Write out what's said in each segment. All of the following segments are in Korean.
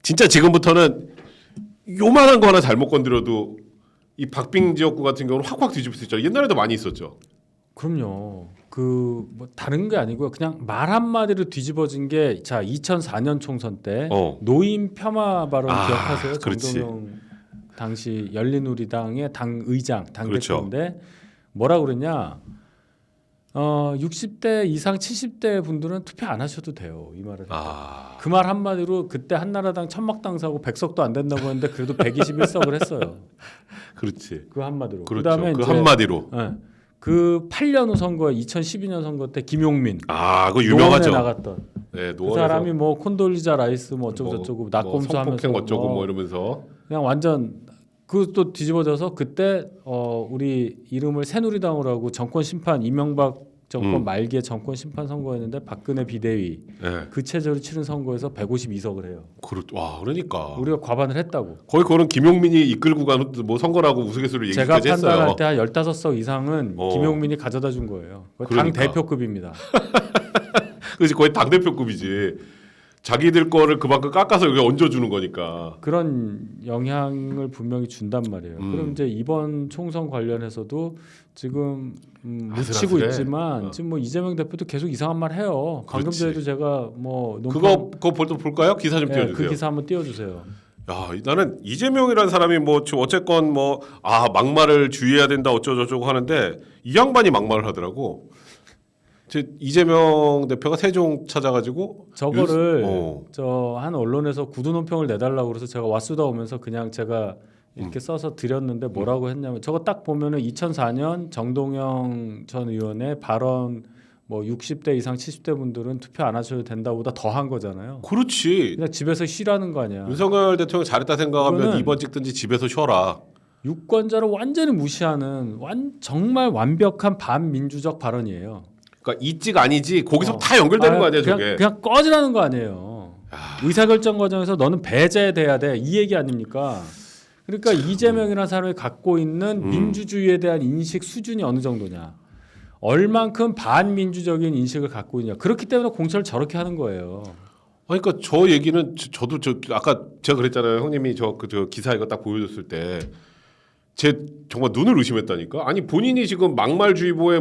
진짜 지금부터는 요만한 거 하나 잘못 건드려도 이 박빙 지역구 같은 경우는 확확 뒤집을 수 있죠. 옛날에도 많이 있었죠. 그럼요. 그 뭐 다른 게 아니고요. 그냥 말 한마디로 뒤집어진 게 자 2004년 총선 때 노인 폄하 발언 기억하세요? 그렇지. 정동영 당시 열린우리당의 당 의장, 당 그렇죠. 대표인데 뭐라 그랬냐? 60대 이상 70대 분들은 투표 안 하셔도 돼요. 이 말을. 그 말 한마디로 그때 한나라당 천막 당사고 100석도 안 된다고 했는데 그래도 121석을 했어요. 그렇지. 그 한마디로. 그렇죠. 그다음에 그 이제, 한마디로. 네. 그 8년 후 선거에 2012년 선거 때 김용민 그거 유명하죠. 노원에 나갔던 네, 그 노원에서 사람이 뭐 콘돌리자 라이스 뭐 어쩌고 저쩌고 낙검수 하면서 성폭행 어쩌고 뭐 이러면서 그냥 완전 그 또 뒤집어져서 그때 우리 이름을 새누리당으로 하고 정권 심판 이명박 정권 말기에 정권 심판 선거였는데 박근혜 비대위 그 체제로 치른 선거에서 152석을 해요. 그러니까 우리가 과반을 했다고. 거의 그거는 김용민이 이끌고 간 뭐 선거라고 우스갯소리로 제가 얘기까지 했어요. 판단할 때 한 15석 이상은 김용민이 가져다 준 거예요. 당 대표급입니다. 그렇지, 거의 당 대표급이지. 자기들 거를 그만큼 깎아서 여기 얹어주는 거니까. 그런 영향을 분명히 준단 말이에요. 그럼 이제 이번 총선 관련해서도 지금 묻히고 있지만 지금 뭐 이재명 대표도 계속 이상한 말 해요. 방금 전에도 제가 뭐 그거 볼까요? 기사 좀 띄워주세요. 그 기사 한번 띄워주세요. 나는 이재명이라는 사람이 뭐 어쨌건 막말을 주의해야 된다 어쩌고저쩌고 하는데 이 양반이 막말을 하더라고. 이재명 대표가 세종 찾아가지고 저거를 저 한 언론에서 구두 논평을 내달라고 그래서 제가 왓수다 오면서 그냥 제가 이렇게 써서 드렸는데 뭐라고 했냐면 저거 딱 보면은 2004년 정동영 전 의원의 발언 뭐 60대 이상 70대 분들은 투표 안 하셔도 된다보다 더 한 거잖아요. 그렇지. 그냥 집에서 쉬라는 거 아니야. 윤석열 대통령 잘했다 생각하면 2번 찍든지 집에서 쉬어라. 유권자를 완전히 무시하는 정말 완벽한 반민주적 발언이에요. 그러니까 이찍 아니지 거기서 다 연결되는 거 아니야 저게. 그냥 꺼지라는 거 아니에요. 의사결정 과정에서 너는 배제돼야 돼 이 얘기 아닙니까? 그러니까 이재명이라는 사람이 갖고 있는 민주주의에 대한 인식 수준이 어느 정도냐, 얼만큼 반민주적인 인식을 갖고 있냐. 그렇기 때문에 공천을 저렇게 하는 거예요. 그러니까 저 얘기는 저도 아까 제가 그랬잖아요. 형님이 저 기사 이거 딱 보여줬을 때 제 정말 눈을 의심했다니까. 아니 본인이 지금 막말주의보에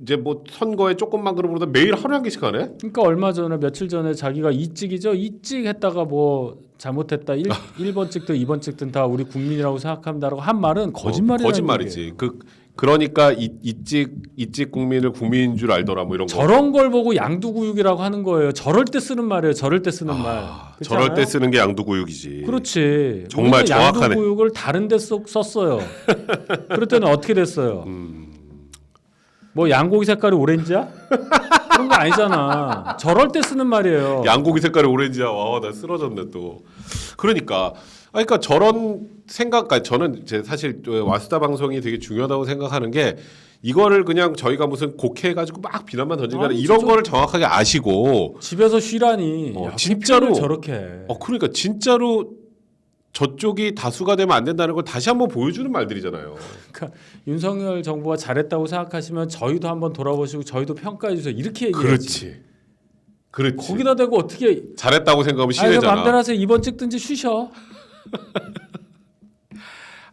이제 선거에 조금만 그러다 매일 하루 한 개씩 하네. 그러니까 얼마 전에 며칠 전에 자기가 이찍이죠. 이찍 했다가 뭐 잘못했다. 1번 찍든 2번 찍든 다 우리 국민이라고 생각합니다라고 한 말은 거짓말이라는 거짓말이지. 그러니까 이찍 국민을 국민인 줄 알더라 뭐 이런 거. 저런 걸 보고 양두구육이라고 하는 거예요. 저럴 때 쓰는 말이에요. 저럴 때 쓰는 말. 저럴 때 쓰는 게 양두구육이지. 그렇지. 정말 정확하네. 양두구육을 다른 데 썼어요. 그럴 때는 어떻게 됐어요? 뭐 양고기 색깔이 오렌지야? 그런 거 아니잖아. 저럴 때 쓰는 말이에요. 양고기 색깔이 오렌지야. 나 쓰러졌네 또. 그러니까 저런 생각, 저는 사실 와수다 방송이 되게 중요하다고 생각하는 게 이거를 그냥 저희가 무슨 곡해가지고 막 비난만 던지는 게 아니라 이런 거를 정확하게 아시고 집에서 쉬라니. 진짜로 저렇게 해. 그러니까 진짜로 저쪽이 다수가 되면 안 된다는 걸 다시 한번 보여주는 말들이잖아요. 그러니까 윤석열 정부가 잘했다고 생각하시면 저희도 한번 돌아보시고 저희도 평가해 주세요. 이렇게 얘기해야지. 그렇지. 거기다 대고 어떻게 잘했다고 생각하면 신뢰잖아. 맘대로 하세요. 2번 찍든지 쉬셔.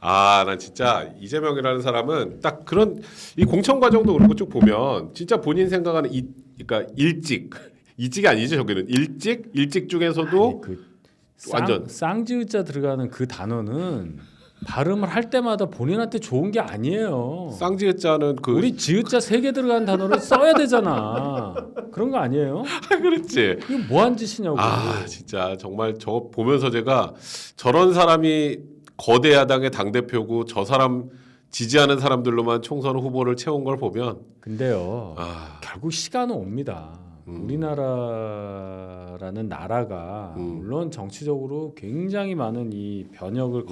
난 진짜 이재명이라는 사람은 딱 그런 이 공천 과정도 그렇고 쭉 보면 진짜 본인 생각하는 그러니까 이직이 아니죠. 저기는 일찍 중에서도 완전 쌍지읒자 들어가는 그 단어는 발음을 할 때마다 본인한테 좋은 게 아니에요. 쌍지읒자는 우리 지읒자 3개 들어간 단어를 써야 되잖아. 그런 거 아니에요? 그렇지. 이거 뭐한 짓이냐고. 진짜 정말 저거 보면서 제가 저런 사람이 거대 야당의 당대표고 저 사람 지지하는 사람들로만 총선 후보를 채운 걸 보면 근데요. 결국 시간은 옵니다. 우리나라라는 나라가 물론 정치적으로 굉장히 많은 이 변혁을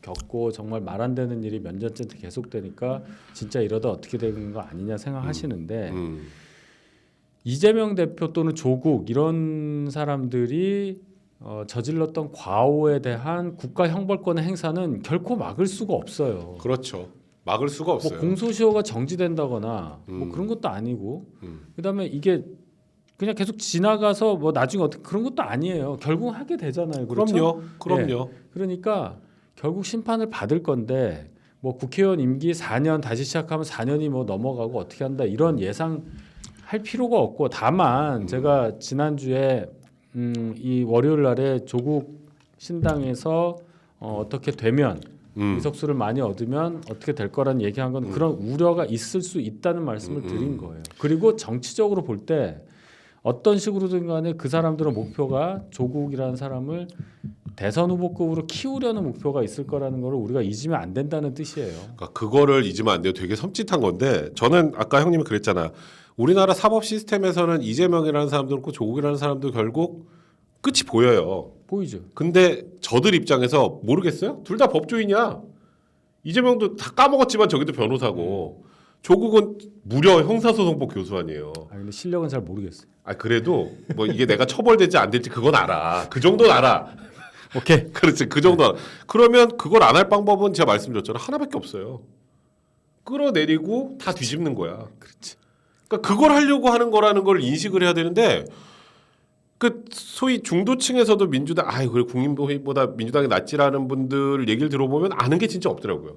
겪고 정말 말 안 되는 일이 몇 년째 계속되니까 진짜 이러다 어떻게 되는 거 아니냐 생각하시는데 이재명 대표 또는 조국 이런 사람들이 저질렀던 과오에 대한 국가 형벌권의 행사는 결코 막을 수가 없어요. 그렇죠. 막을 수가 없어요. 공소시효가 정지된다거나 뭐 그런 것도 아니고 그다음에 이게 그냥 계속 지나가서 뭐 나중에 어떻게 그런 것도 아니에요. 결국 하게 되잖아요. 그렇죠? 그럼요. 그러니까 결국 심판을 받을 건데 뭐 국회의원 임기 4년 다시 시작하면 4년이 뭐 넘어가고 어떻게 한다 이런 예상 할 필요가 없고 다만 제가 지난주에 이 월요일 날에 조국 신당에서 어떻게 되면 의석수를 많이 얻으면 어떻게 될 거라는 얘기한 건 그런 우려가 있을 수 있다는 말씀을 드린 거예요. 그리고 정치적으로 볼 때 어떤 식으로든 간에 그 사람들의 목표가 조국이라는 사람을 대선 후보급으로 키우려는 목표가 있을 거라는 걸 우리가 잊으면 안 된다는 뜻이에요. 그러니까 그거를 잊으면 안 돼요. 되게 섬찟한 건데 저는 아까 형님이 그랬잖아. 우리나라 사법 시스템에서는 이재명이라는 사람도 그렇고 조국이라는 사람도 결국 끝이 보여요. 보이죠? 근데 저들 입장에서 모르겠어요? 둘 다 법조인이야. 이재명도 다 까먹었지만 저기도 변호사고 조국은 무려 형사소송법 교수 아니에요. 아 근데 실력은 잘 모르겠어요. 아 그래도 뭐 이게 내가 처벌될지 안 될지 그건 알아. 그 정도는 알아. 오케이. 그렇지 그 정도 알아. 그러면 그걸 안 할 방법은 제가 말씀드렸잖아요. 하나밖에 없어요. 끌어내리고 다 뒤집는 거야. 그렇지. 그러니까 그걸 하려고 하는 거라는 걸 인식을 해야 되는데 그 소위 중도층에서도 민주당 그래 국민보다 민주당이 낫지라는 분들 얘기를 들어보면 아는 게 진짜 없더라고요.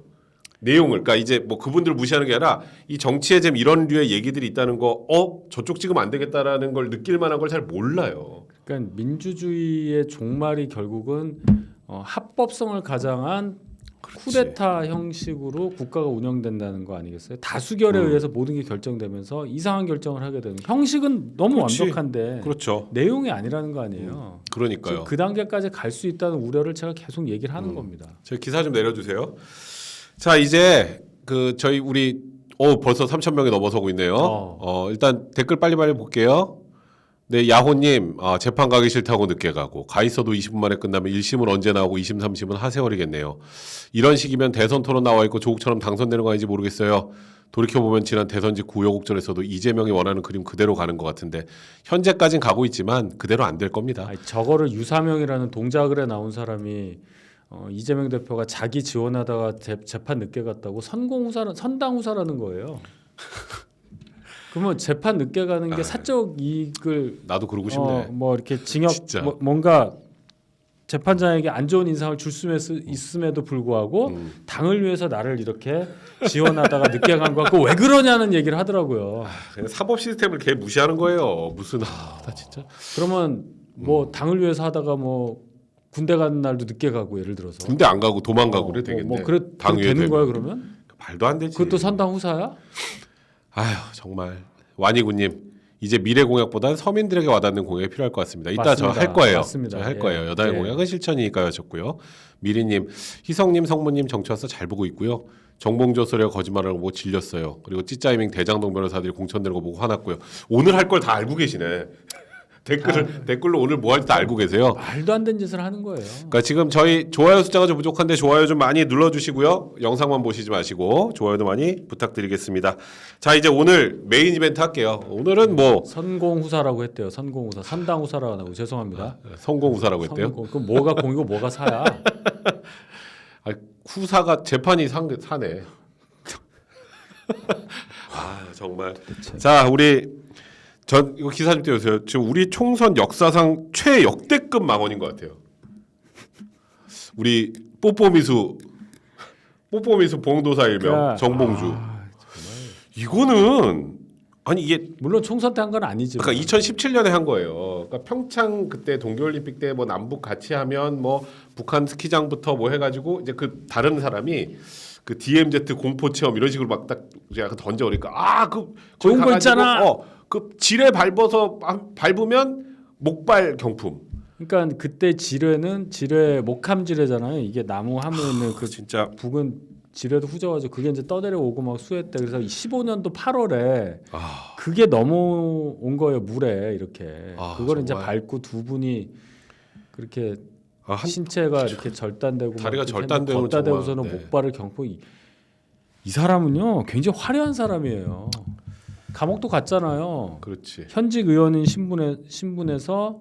내용을 그러니까 이제 뭐 그분들을 무시하는 게 아니라 이 정치에 좀 이런 류의 얘기들이 있다는 거 저쪽 찍으면 안 되겠다라는 걸 느낄 만한 걸 잘 몰라요. 그러니까 민주주의의 종말이 결국은 합법성을 가장한 쿠데타 형식으로 국가가 운영된다는 거 아니겠어요? 다수결에 의해서 모든 게 결정되면서 이상한 결정을 하게 되는 형식은 너무 그렇지. 완벽한데 그렇죠. 내용이 아니라는 거 아니에요. 그러니까요. 그 단계까지 갈 수 있다는 우려를 제가 계속 얘기를 하는 겁니다. 제 기사 좀 내려주세요. 자 이제 우리 벌써 3,000명이 넘어서고 있네요. 일단 댓글 빨리빨리 볼게요. 네, 야호님, 재판 가기 싫다고 늦게 가고, 가 있어도 20분 만에 끝나면 1심은 언제 나오고 2심, 3심은 하세월이겠네요. 이런 식이면 대선 토론 나와 있고 조국처럼 당선되는 거 아닌지 모르겠어요. 돌이켜보면 지난 대선 직후 우여곡절에서도 이재명이 원하는 그림 그대로 가는 것 같은데, 현재까진 가고 있지만 그대로 안 될 겁니다. 아니, 저거를 유사명이라는 동작을에 나온 사람이 이재명 대표가 자기 지원하다가 재판 늦게 갔다고 선당후사라는 거예요. 그러면 재판 늦게 가는 게 사적 이익을 나도 그러고 싶네. 뭐 이렇게 징역 진짜. 뭔가 재판장에게 안 좋은 인상을 줄 수 있음에도 불구하고 당을 위해서 나를 이렇게 지원하다가 늦게 간 것 같고 왜 그러냐는 얘기를 하더라고요. 그냥 사법 시스템을 개 무시하는 거예요. 무슨 나 진짜. 그러면 뭐 당을 위해서 하다가 뭐 군대 가는 날도 늦게 가고 예를 들어서 군대 안 가고 도망가고 그래 되겠네. 뭐 그래 되는 거야 그러면? 말도 안 되지. 그것도 선당 후사야? 아휴 정말 완이구님 이제 미래 공약보다는 서민들에게 와닿는 공약이 필요할 것 같습니다. 이따 저 할 거예요. 맞습니다. 저 할 거예요. 여당의 공약은 실천이니까요. 하셨고요. 미리님, 희성님, 성모님 정치와서 잘 보고 있고요. 정봉조 소리가 거짓말을 하고 질렸어요. 그리고 찌짜이밍 대장동 변호사들이 공천되는 거 보고 화났고요. 오늘 할 걸 다 알고 계시네. 댓글로 오늘 뭐 할지 다 알고 계세요. 말도 안 되는 짓을 하는 거예요. 그러니까 지금 저희 좋아요 숫자가 좀 부족한데 좋아요 좀 많이 눌러주시고요. 영상만 보시지 마시고 좋아요도 많이 부탁드리겠습니다. 자 이제 오늘 메인 이벤트 할게요. 오늘은 뭐 선공후사라고 했대요. 선공후사, 선당후사라고 하고 죄송합니다. 성공후사라고 했대요. 그럼 뭐가 공이고 뭐가 사야? 후사가 재판이 사네. 정말. 자 우리 이거 기사 좀 띄워주세요. 지금 우리 총선 역사상 최역대급 망언인 것 같아요. 우리 뽀뽀미수 봉도사 일명 정봉주. 이거는 아니 이게 물론 총선 때 한 건 아니죠. 그러니까 2017년에 한 거예요. 그러니까 평창 그때 동계올림픽 때 뭐 남북 같이 하면 뭐 북한 스키장부터 뭐 해가지고 이제 그 다른 사람이 그 DMZ 공포 체험 이런 식으로 막 딱 약간 던져오니까 좋은 거 있잖아. 그 지뢰 밟으면 목발 경품. 그러니까 그때 지뢰는 목함 지뢰잖아요. 이게 나무 함에 있는 그 진짜 북은 지뢰도 후져가지고 그게 이제 떠내려 오고 막 수했대. 그래서 15년도 8월에 그게 넘어온 거예요 물에 이렇게. 그걸 이제 밟고 두 분이 그렇게 신체가 이렇게 절단되고 다리가 절단되고 걷다 대고서는 목발을 경품. 이 사람은요 굉장히 화려한 사람이에요. 감옥도 갔잖아요. 그렇지. 현직 의원인 신분에서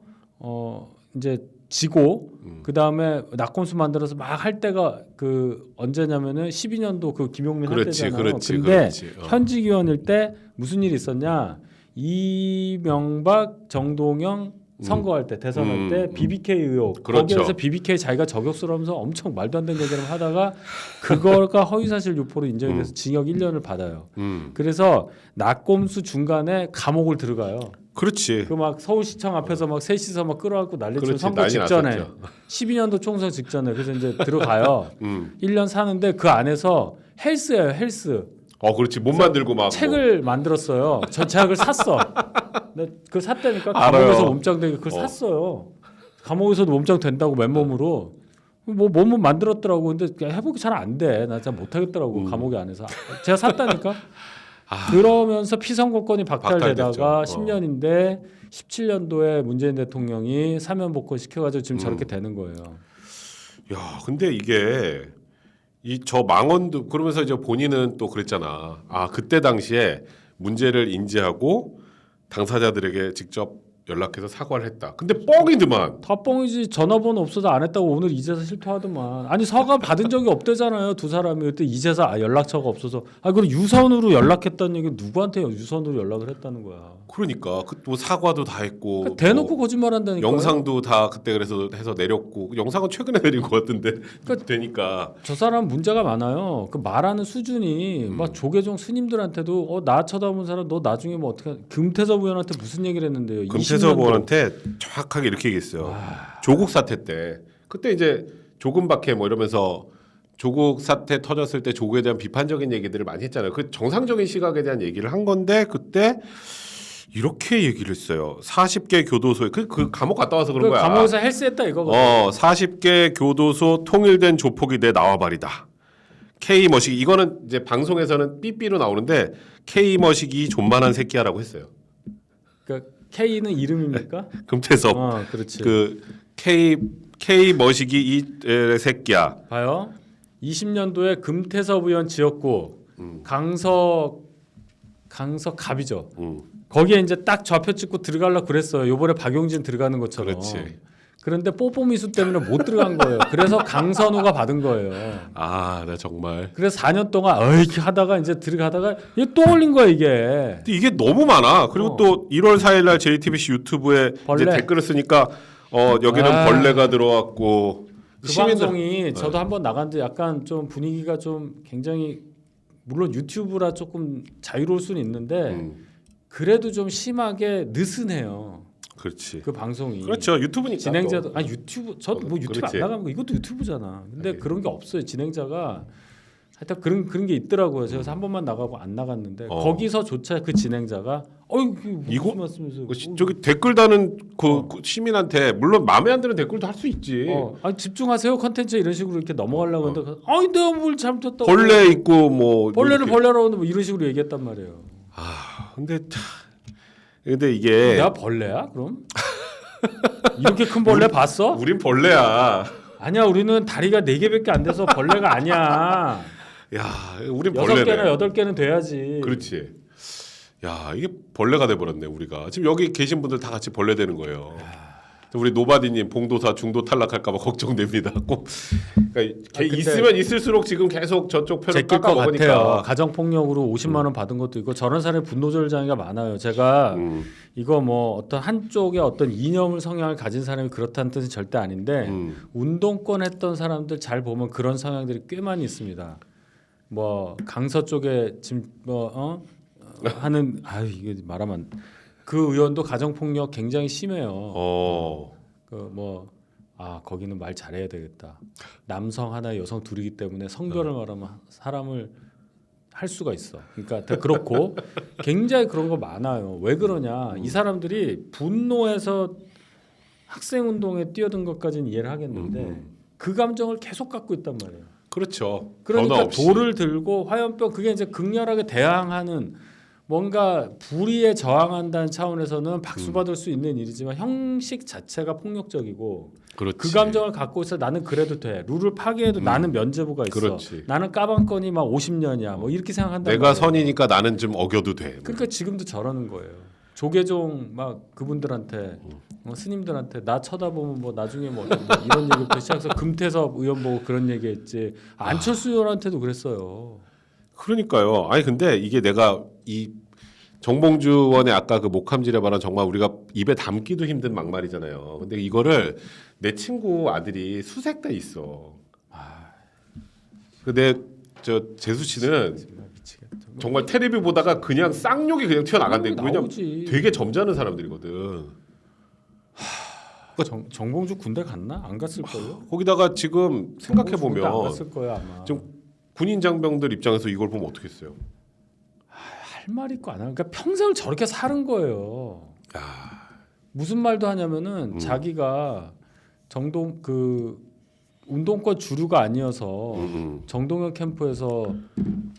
이제 지고 그 다음에 낙검수 만들어서 막 할 때가 그 언제냐면은 12년도 그 김용민 할 때잖아요. 근데 현직 의원일 때 무슨 일이 있었냐? 이명박, 정동영 선거할 때 대선할 때 BBK 의혹 그렇죠. 거기에서 BBK 자기가 저격수라면서 엄청 말도 안 되는 얘기를 하다가 그거가 허위사실 유포로 인정이 돼서 징역 1년을 받아요. 그래서 낙곰수 중간에 감옥을 들어가요. 그렇지. 그 막 서울시청 앞에서 막 셋이서 막 끌어안고 난리치고 그렇지. 선거 난리 직전에 났었죠. 12년도 총선 직전에 그래서 이제 들어가요. 1년 사는데 그 안에서 헬스예요. 헬스. 그렇지. 몸 만들고 막 책을 만들었어요. 제가 그걸 샀어. 근데 그걸 샀다니까 알아요. 감옥에서 몸짱되게 그걸 샀어요. 감옥에서도 몸짱 된다고 맨몸으로 뭐 몸은 만들었더라고. 근데 해보기 잘 안 돼. 나 진짜 못하겠더라고 감옥 안에서. 제가 샀다니까. 그러면서 피선거권이 박탈되다가 박탈됐죠. 10년인데 17년도에 문재인 대통령이 사면 복권 시켜가지고 지금 저렇게 되는 거예요. 야, 근데 이게 저 망언도 그러면서 이제 본인은 또 그랬잖아. 그때 당시에 문제를 인지하고 당사자들에게 직접 연락해서 사과를 했다. 근데 뻥이더만. 다 뻥이지. 전화번호 없어서 안 했다고 오늘 이제서 실토하더만. 아니 사과 받은 적이 없대잖아요. 두 사람이 그때 이제서 연락처가 없어서. 그럼 유선으로 연락했다는 얘기 누구한테 유선으로 연락을 했다는 거야. 그러니까 또 사과도 다 했고 그러니까 대놓고 거짓말한다니까. 영상도 다 그때 그래서 해서 내렸고 영상은 최근에 내린 것 같은데 되니까 저 사람 문제가 많아요. 그 말하는 수준이 막 조계종 스님들한테도 나 쳐다본 사람 너 나중에 뭐 어떻게 금태섭 의원한테 무슨 얘기를 했는데요. 금태섭 20년도. 의원한테 정확하게 이렇게 얘기했어요. 조국 사태 때 그때 이제 조금박해 뭐 이러면서 조국 사태 터졌을 때 조국에 대한 비판적인 얘기들을 많이 했잖아요. 그 정상적인 시각에 대한 얘기를 한 건데 그때 이렇게 얘기를 했어요. 40개 교도소에 그 감옥 갔다 와서 그런 거야. 감옥에서 헬스했다 이거거든. 40개 교도소 통일된 조폭이 내 나와바리다. K 머시기 이거는 이제 방송에서는 삐삐로 나오는데 K 머시기 존만한 새끼야라고 했어요. 그러니까 K는 이름입니까? 금태섭. 그렇지. 그 K 머시기 이 새끼야. 봐요. 20년도에 금태섭 의원 지역구 강석 갑이죠. 거기에 이제 딱 좌표 찍고 들어가려고 그랬어요. 요번에 박용진 들어가는 것처럼. 그렇지. 그런데 뽀뽀 미수 때문에 못 들어간 거예요. 그래서 강선우가 받은 거예요. 나 정말. 그래서 4년 동안 이렇게 하다가 이제 들어가다가 이게 또 올린 거야 이게. 근데 이게 너무 많아. 그리고 또 1월 4일 날 JTBC 유튜브에 벌레. 이제 댓글을 쓰니까 여기는 벌레가 들어왔고 그 시민들- 방송이 저도 한번 나갔는데 약간 좀 분위기가 좀 굉장히 물론 유튜브라 조금 자유로울 수는 있는데 그래도 좀 심하게 느슨해요. 그렇지. 그 방송이. 그렇죠. 유튜브니까. 진행자도 또. 유튜브 저도 뭐 유튜브 그렇지. 안 나가면 이것도 유튜브잖아. 근데 네. 그런 게 없어요. 진행자가 하여튼 그런 게 있더라고요. 제가 한 번만 나가고 안 나갔는데 거기서조차 그 진행자가 이거- 무슨 말씀이세요? 저기 댓글 다는 그 시민한테 물론 마음에 안 드는 댓글도 할 수 있지. 집중하세요 컨텐츠 이런 식으로 이렇게 넘어가려고 했는데 내가 뭘 잘못했다고 벌레 있고 뭐 벌레를 이렇게. 벌레라고 하는데 뭐 이런 식으로 얘기했단 말이에요. 근데 이게 내가 벌레야 그럼? 이렇게 큰 벌레 봤어? 우린 벌레야. 아니야 우리는 다리가 4개밖에 안 돼서 벌레가 아니야. 야, 우린 6개나 벌레네. 8개는 돼야지. 그렇지. 야, 이게 벌레가 돼 버렸네, 우리가. 지금 여기 계신 분들 다 같이 벌레 되는 거예요. 우리 노바디 님 봉도사 중도 탈락할까 봐 걱정됩니다. 꼭 그러니까 근데 있으면 있을수록 지금 계속 저쪽 편을 제낄 깎아 것 같아요. 먹으니까. 가정 폭력으로 50만 원 받은 것도 있고 저런 사람의 분노 조절 장애가 많아요. 제가 이거 뭐 어떤 한쪽의 어떤 이념을 성향을 가진 사람이 그렇다는 뜻은 절대 아닌데 운동권 했던 사람들 잘 보면 그런 성향들이 꽤 많이 있습니다. 뭐 강서 쪽에 지금 하는 이게 말하면 그 의원도 가정 폭력 굉장히 심해요. 거기는 말 잘해야 되겠다. 남성 하나, 여성 둘이기 때문에 성별을 말하면 사람을 할 수가 있어. 그러니까 그렇고 굉장히 그런 거 많아요. 왜 그러냐? 이 사람들이 분노해서 학생 운동에 뛰어든 것까지는 이해를 하겠는데 그 감정을 계속 갖고 있단 말이에요. 그렇죠. 그러니까 변화 없이. 돌을 들고 화염병 그게 이제 극렬하게 대항하는 뭔가 불의에 저항한다는 차원에서는 박수 받을 수 있는 일이지만 형식 자체가 폭력적이고 그렇지. 그 감정을 갖고 있어 나는 그래도 돼 룰을 파괴해도 나는 면죄부가 있어 그렇지. 나는 까방권이 막 50년이야 뭐 이렇게 생각한다 내가 선이니까 나는 좀 어겨도 돼. 그러니까 지금도 저러는 거예요. 조계종 막 그분들한테 스님들한테 나 쳐다보면 뭐 나중에 뭐 이런 얘기부터 시작해서 금태섭 의원 보고 그런 얘기했지 안철수 의원한테도 그랬어요. 그러니까요. 아니 근데 이게 내가 정봉주 의원의 아까 그 목함질의 발언 정말 우리가 입에 담기도 힘든 막말이잖아요. 근데 이거를 내 친구 아들이 수색돼 있어. 근데 저 재수 씨는 미치겠다. 정말 테레비 보다가 그냥 쌍욕이 그냥 튀어나간대. 왜냐면 나오지. 되게 점잖은 사람들이거든. 정봉주 군대 갔나? 안 갔을 거예요. 거기다가 지금 생각해 안 보면 갔을 거야 아마. 좀 군인 장병들 입장에서 이걸 보면 어떻겠어요? 할 말 있고 안 하는. 그러니까 평생을 저렇게 사는 거예요. 야, 무슨 말도 하냐면은 자기가 정동 그 운동권 주류가 아니어서 정동영 캠프에서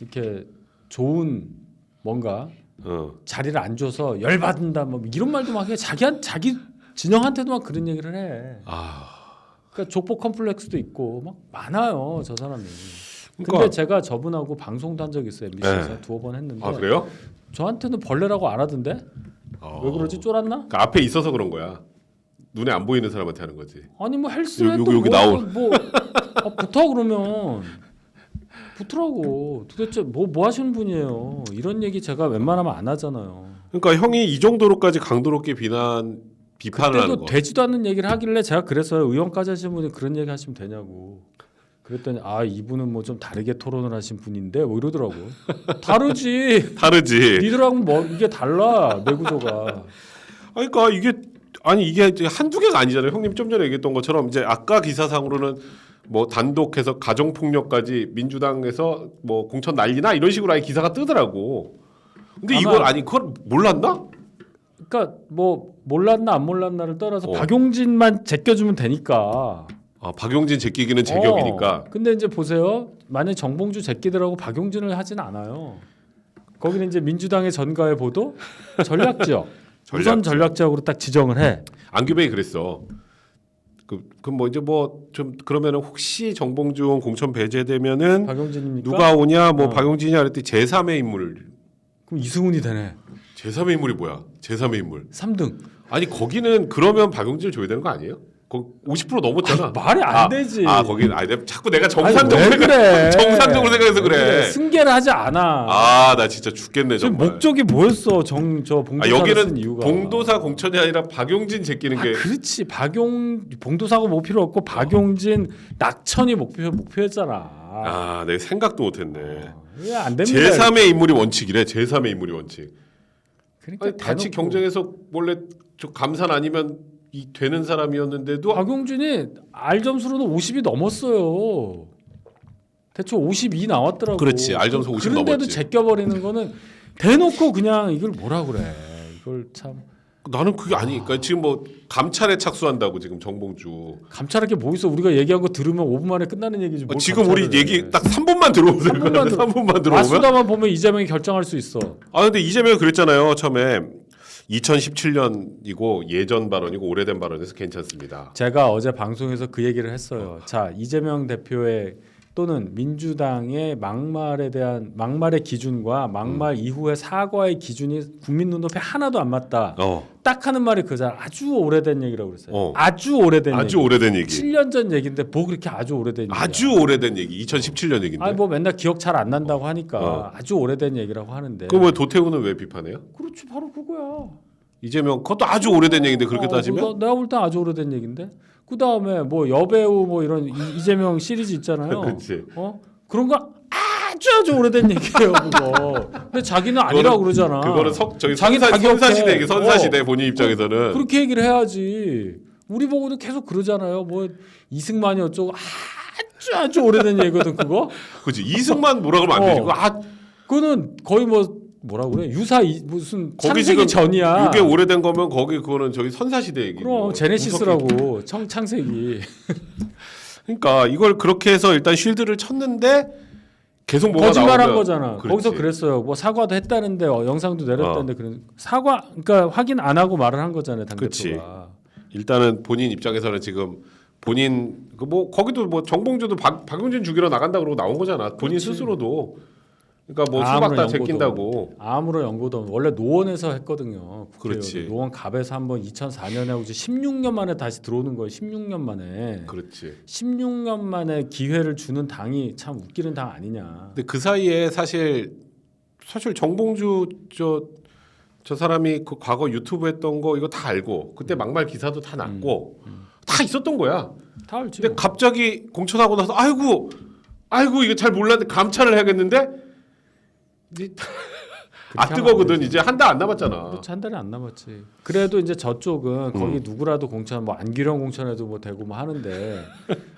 이렇게 좋은 뭔가 자리를 안 줘서 열 받는다 뭐 이런 말도 막 해. 자기 진영한테도 막 그런 얘기를 해. 그러니까 족보 컴플렉스도 있고 막 많아요 저 사람이. 근데 그러니까- 제가 저분하고 방송도 한 적 있어요 MBC에서 네. 두어 번 했는데. 아 그래요? 저한테는 벌레라고 안 하던데? 왜 그러지? 쫄았나? 그 앞에 있어서 그런 거야. 눈에 안 보이는 사람한테 하는 거지. 아니 뭐 헬스에 여기 또 나온. 붙어 그러면 붙으라고. 도대체 뭐 하시는 분이에요? 이런 얘기 제가 웬만하면 안 하잖아요. 그러니까 형이 이 정도로까지 강도롭게 비판을 하는 그때도 거. 되지도 않는 얘기를 하길래 제가 그랬어요. 의원까지 하시는 분이 그런 얘기 하시면 되냐고. 그랬더니 아 이분은 뭐 좀 다르게 토론을 하신 분인데 뭐 이러더라고. 다르지. 다르지. 니들하고는 뭐 이게 달라 내구조가. 그러니까 이게 한두 개가 아니잖아요. 형님 좀 전에 얘기했던 것처럼 이제 아까 기사상으로는 뭐 단독해서 가정 폭력까지 민주당에서 뭐 공천 난리나 이런 식으로 아예 기사가 뜨더라고. 근데 아마- 이걸 아니 그걸 몰랐나? 그러니까 뭐 몰랐나 안 몰랐나를 떠나서 어. 박용진만 제껴주면 되니까. 아, 박용진 제끼기는 제격이니까. 근데 이제 보세요. 만약 정봉주 제끼더라고 박용진을 하진 않아요. 거기는 이제 민주당의 전가의 보도 전략 지역. 우선 전략 지역으로 딱 지정을 해. 안규배이 그랬어. 그 뭐 이제 뭐 좀 그러면은 혹시 정봉주 의원 공천 배제되면은 박용진입니까? 누가 오냐 뭐 어. 박용진이냐 그랬더니 제3의 인물. 그럼 이승훈이 되네. 제3의 인물이 뭐야? 제3의 인물. 3등. 아니 거기는 그러면 박용진을 줘야 되는 거 아니에요? 거기 50% 넘었잖아. 말이 안 되지. 거긴 자꾸 내가 아니, 정상적으로 왜 그래? 정상적으로 생각해서 왜 그래. 승계를 하지 않아. 나 진짜 죽겠네 지금 정말. 목적이 뭐였어? 저 봉도사를 쓴 여기는 이유가. 봉도사 공천이 아니라 박용진 제끼는 게. 그렇지. 봉도사가 뭐 필요 없고 박용진 낙천이 목표였잖아. 내가 생각도 못했네. 왜 안 됩니다. 제3의 인물이 원칙이래. 제3의 인물이 원칙. 그러니까 같이 대놓고 경쟁해서 원래 저 감산 아니면 되는 사람이었는데도 박용진이 알 점수로는 50이 넘었어요. 대충 52 나왔더라고. 그렇지. 알 점수 50 그런데도 넘었지. 제껴버리는 거는 대놓고 그냥 이걸 뭐라 그래. 이걸 참 나는 그게 아니니까 지금 뭐 감찰에 착수한다고 지금 정봉주. 감찰할 게 뭐 있어. 우리가 얘기한 거 들으면 5분 만에 끝나는 얘기지. 뭘 지금 우리 감찰을 해. 얘기 딱 3분만 들어오세요. 3분만 들어오면. 와수다만 보면 이재명이 결정할 수 있어. 근데 이재명이 그랬잖아요. 처음에 2017년이고 예전 발언이고 오래된 발언에서 괜찮습니다. 제가 어제 방송에서 그 얘기를 했어요. 자, 이재명 대표의 또는 민주당의 막말의 기준과 막말 이후의 사과의 기준이 국민 눈높이에 하나도 안 맞다. 딱 하는 말이 그잖아. 아주 오래된 얘기라고 그랬어요. 아주 오래된 아주 얘기. 오래된 얘기. 7년 전 얘기인데 뭐 그렇게 아주 오래된 얘기야. 아주 오래된 얘기. 2017년 얘기인데. 아니 뭐 맨날 기억 잘 안 난다고 하니까 아주 오래된 얘기라고 하는데. 그럼 왜 도태우는 왜 비판해요? 그렇지 바로 그거야. 이재명 그것도 아주 오래된 얘기인데 그렇게 따지면? 내가 볼 땐 아주 오래된 얘기인데. 그 다음에 뭐 여배우 뭐 이런 이재명 시리즈 있잖아요. 그렇지. 그런 거 아주 오래된 얘기예요 그거. 근데 자기는 아니라고 그러잖아. 그거는 저기 자기 선사시대 얘기 선사시대 본인 입장에서는 그렇게 얘기를 해야지. 우리 보고도 계속 그러잖아요. 뭐 이승만이 어쩌고 아주 오래된 얘기거든 그거. 그렇지. 이승만 뭐라 그러면 안 되지. 그거는 거의 뭐라 그래? 무슨 거기 창세기 지금 전이야. 이게 오래된 거면 그거는 저기 선사시대 얘기. 그럼 제네시스라고 창세기. 그러니까 이걸 그렇게 해서 일단 쉴드를 쳤는데 계속 뭐가 거짓말한 나오면 거잖아. 그렇지. 거기서 그랬어요. 뭐 사과도 했다는데 영상도 내렸다는데 그런 사과 그러니까 확인 안 하고 말을 한 거잖아요. 당 그렇지. 대표가. 일단은 본인 입장에서는 지금 본인 뭐 거기도 뭐 정봉주도 박용진 죽이러 나간다 그러고 나온 거잖아. 본인 그렇지. 스스로도. 그러니까 뭐 아무런 수박 다 연고도. 제낀다고. 아무런 연고도 없는 원래 노원에서 했거든요. 그렇지. 노원 갑에서 한번 2004년에 하고 이제 16년 만에 다시 들어오는 거예요. 16년 만에. 그렇지. 16년 만에 기회를 주는 당이 참 웃기는 당 아니냐. 근데 그 사이에 사실 정봉주 저 사람이 그 과거 유튜브 했던 거 이거 다 알고 그때 막말 기사도 다 났고 다 있었던 거야. 다 알지. 근데 갑자기 공천하고 나서 아이고 이거 잘 몰랐는데 감찰을 해야겠는데 이제 뜨거거든. 이제 한 달 안 남았잖아. 그렇지, 한 달이 안 남았지. 그래도 이제 저쪽은 거기 누구라도 공천 뭐 안기령 공천해도 뭐 되고 뭐 하는데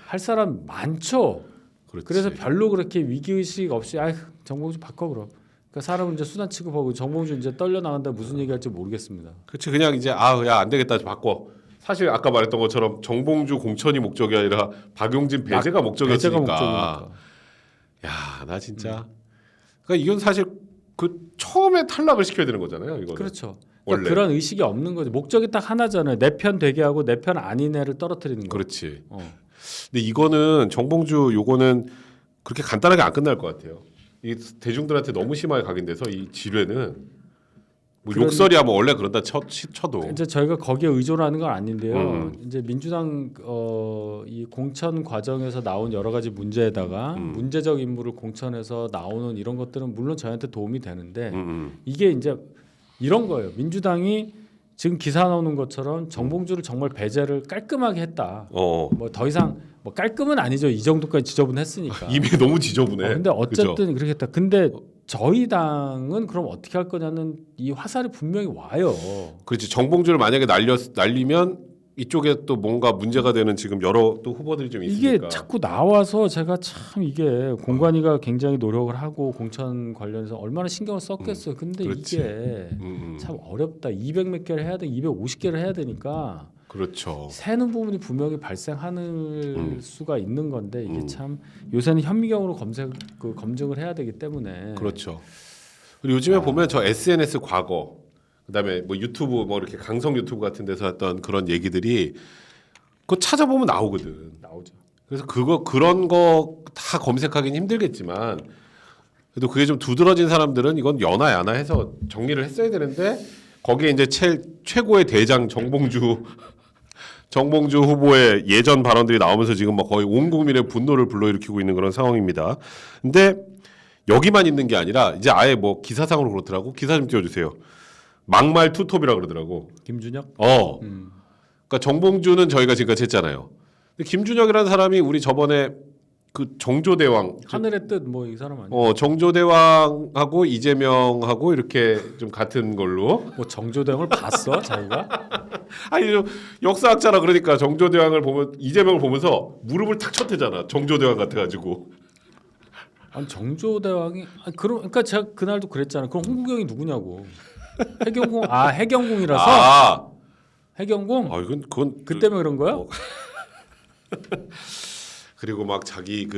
할 사람 많죠. 그렇지. 그래서 별로 그렇게 위기 의식 없이 아 정봉주 바꿔 그럼. 그러니까 사람은 이제 수단 취급하고 정봉주 이제 떨려 나간다 무슨 얘기할지 모르겠습니다. 그렇지. 그냥 이제 야 안 되겠다 바꿔. 사실 아까 말했던 것처럼 정봉주 공천이 목적이 아니라 박용진 배제가 목적이었으니까. 목적이니까. 야, 나 진짜. 그러니까 이건 사실 그 처음에 탈락을 시켜야 되는 거잖아요. 이거는. 그렇죠. 원래. 그러니까 그런 의식이 없는 거지. 목적이 딱 하나잖아요. 내 편 되게 하고 내 편 아닌 애를 떨어뜨리는 거. 그렇지. 근데 이거는 정봉주 요거는 그렇게 간단하게 안 끝날 것 같아요. 이 대중들한테 너무 심하게 각인돼서 이 지뢰는 뭐 욕설이야 뭐 원래 그런다 쳐도 이제 저희가 거기에 의존하는 건 아닌데요. 이제 민주당 이 공천 과정에서 나온 여러 가지 문제에다가 문제적 인물을 공천해서 나오는 이런 것들은 물론 저희한테 도움이 되는데 이게 이제 이런 거예요. 민주당이 지금 기사 나오는 것처럼 정봉주를 정말 배제를 깔끔하게 했다. 뭐 더 이상 뭐 깔끔은 아니죠. 이 정도까지 지저분했으니까. 이미 너무 지저분해. 근데 어쨌든 그죠? 그렇겠다. 근데 저희 당은 그럼 어떻게 할 거냐는 이 화살이 분명히 와요. 그렇지. 정봉주를 만약에 날리면 이쪽에 또 뭔가 문제가 되는 지금 여러 또 후보들이 좀 있으니까. 이게 자꾸 나와서 제가 참 이게 공관위가 굉장히 노력을 하고 공천 관련해서 얼마나 신경을 썼겠어요. 근데 그렇지. 이게 참 어렵다. 200 몇 개를 해야 돼. 250개를 해야 되니까 그렇죠. 새는 부분이 분명히 발생하는 수가 있는 건데 이게 참 요새는 현미경으로 검증을 해야 되기 때문에 그렇죠. 그리고 요즘에 보면 저 SNS 과거 그다음에 뭐 유튜브 뭐 이렇게 강성 유튜브 같은 데서 했던 그런 얘기들이 그거 찾아보면 나오거든. 나오죠. 그래서 그런 거 다 검색하기는 힘들겠지만 그래도 그게 좀 두드러진 사람들은 이건 연하야나 해서 정리를 했어야 되는데 거기에 이제 최고의 대장 정봉주 후보의 예전 발언들이 나오면서 지금 막 거의 온 국민의 분노를 불러일으키고 있는 그런 상황입니다. 근데 여기만 있는 게 아니라 이제 아예 뭐 기사상으로 그렇더라고. 기사 좀 띄워주세요. 막말 투톱이라 그러더라고. 김준혁? 그러니까 정봉주는 저희가 지금까지 했잖아요. 근데 김준혁이라는 사람이 우리 저번에 그 정조대왕 하늘의 뜻 뭐 이 사람 아니야? 정조대왕하고 이재명하고 이렇게 좀 같은 걸로. 뭐 정조대왕을 봤어 자기가? 아니 역사학자라 그러니까 정조대왕을 보면 이재명을 보면서 무릎을 탁 쳤대잖아. 정조대왕 같아가지고. 아니 정조대왕이 그러니까 제가 그날도 그랬잖아요. 그럼 홍구경이 누구냐고. 해경궁이라서. 해경궁? 그건 그 때문에 그런 거야? 그리고 막 자기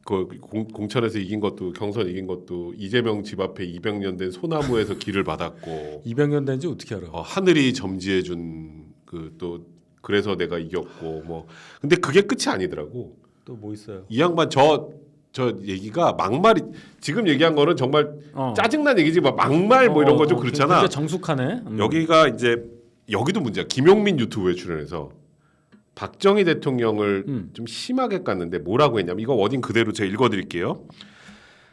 공천에서 이긴 것도 경선 이긴 것도 이재명 집 앞에 200년 된 소나무에서 길을 받았고 200년 된지 어떻게 알아? 하늘이 점지해 준 또 그래서 내가 이겼고 뭐 근데 그게 끝이 아니더라고. 또 뭐 있어요? 이 양반 저 얘기가 막말이 지금 얘기한 거는 정말 짜증난 얘기지 막말 뭐 이런 거 좀 그렇잖아. 되게 정숙하네. 여기가 이제 여기도 문제야. 김용민 유튜브에 출연해서 박정희 대통령을 좀 심하게 깠는데 뭐라고 했냐면 이거 워딩 그대로 제가 읽어드릴게요.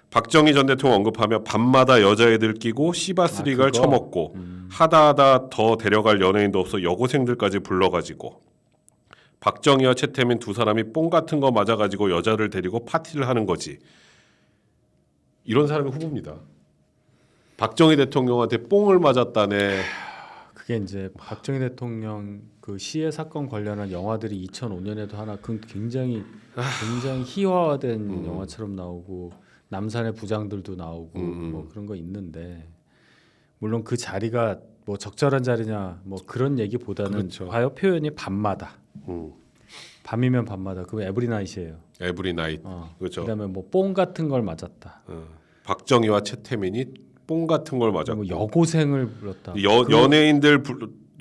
박정희 전 대통령 언급하며 밤마다 여자애들 끼고 씨바스리갈 처먹고 하다하다 더 데려갈 연예인도 없어 여고생들까지 불러가지고 박정희와 최태민 두 사람이 뽕 같은 거 맞아가지고 여자를 데리고 파티를 하는 거지. 이런 사람이 후보입니다. 박정희 대통령한테 뽕을 맞았다네. 그게 이제 박정희 대통령 그 시해 사건 관련한 영화들이 2005년에도 하나 굉장히 희화화된 영화처럼 나오고 남산의 부장들도 나오고 뭐 그런 거 있는데 물론 그 자리가 뭐 적절한 자리냐 뭐 그런 얘기보다는 그렇죠. 과요 표현이 밤마다 밤이면 밤마다 그 에브리 나잇이에요. 에브리 나잇. 그렇죠. 그다음에 뭐 뽕 같은 걸 맞았다. 박정희와 최태민이 뽕 같은 걸 맞았고 뭐 여고생을 불렀다.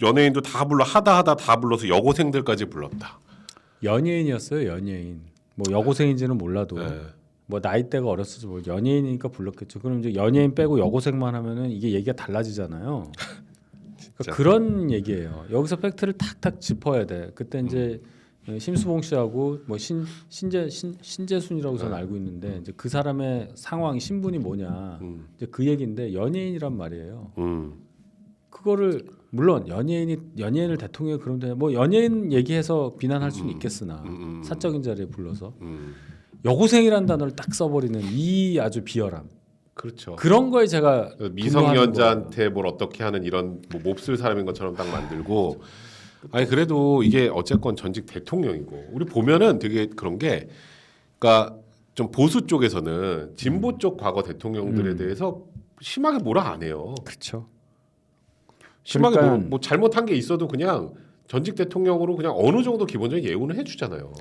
연예인도 다 불러 하다하다 다 불러서 여고생들까지 불렀다. 연예인이었어요. 연예인. 뭐 여고생인지는 몰라도 네. 뭐 나이대가 어렸을지 모르 연예인이니까 불렀겠죠. 그럼 이제 연예인 빼고 여고생만 하면은 이게 얘기가 달라지잖아요. 그러니까 그런 얘기예요. 여기서 팩트를 탁탁 짚어야 돼. 그때 이제 심수봉 씨하고 뭐 신재순이라고 저는 알고 있는데 이제 그 사람의 상황 신분이 뭐냐 이제 그 얘기인데 연예인이란 말이에요. 그거를 물론 연예인을 대통령이 그런데 뭐 연예인 얘기해서 비난할 수는 있겠으나 사적인 자리에 불러서 여고생이라는 단어를 딱 써버리는 이 아주 비열함. 그렇죠. 그런 거에 제가 미성년자한테 뭘 어떻게 하는 이런 뭐 몹쓸 사람인 것처럼 딱 만들고 아니 그래도 이게 어쨌건 전직 대통령이고 우리 보면은 되게 그런 게 그러니까 좀 보수 쪽에서는 진보 쪽 과거 대통령들에 대해서 심하게 뭐라 안 해요. 그렇죠. 심하게 그러니까 뭐 잘못한 게 있어도 그냥 전직 대통령으로 그냥 어느 정도 기본적인 예우는 해주잖아요.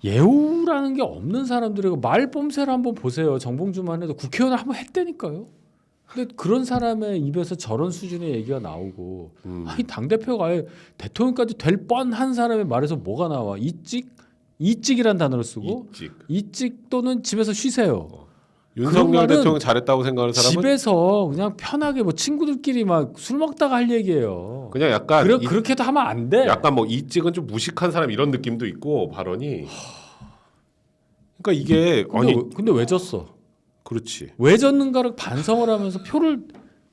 예우라는 게 없는 사람들이고 말뽐새를 한번 보세요. 정봉주만 해도 국회의원을 한번 했다니까요. 근데 그런 사람의 입에서 저런 수준의 얘기가 나오고 아니 당대표가 아예 대통령까지 될 뻔한 사람의 말에서 뭐가 나와. 이찍이란 단어를 쓰고 이찍 또는 집에서 쉬세요. 윤석열 대통령 잘했다고 생각하는 사람은 집에서 그냥 편하게 뭐 친구들끼리 막 술 먹다가 할 얘기예요. 그냥 약간 그렇게도 하면 안 돼. 약간 뭐 이찍은 좀 무식한 사람 이런 느낌도 있고 발언이. 그러니까 이게 근데 왜 졌어? 그렇지. 왜 졌는가를 반성을 하면서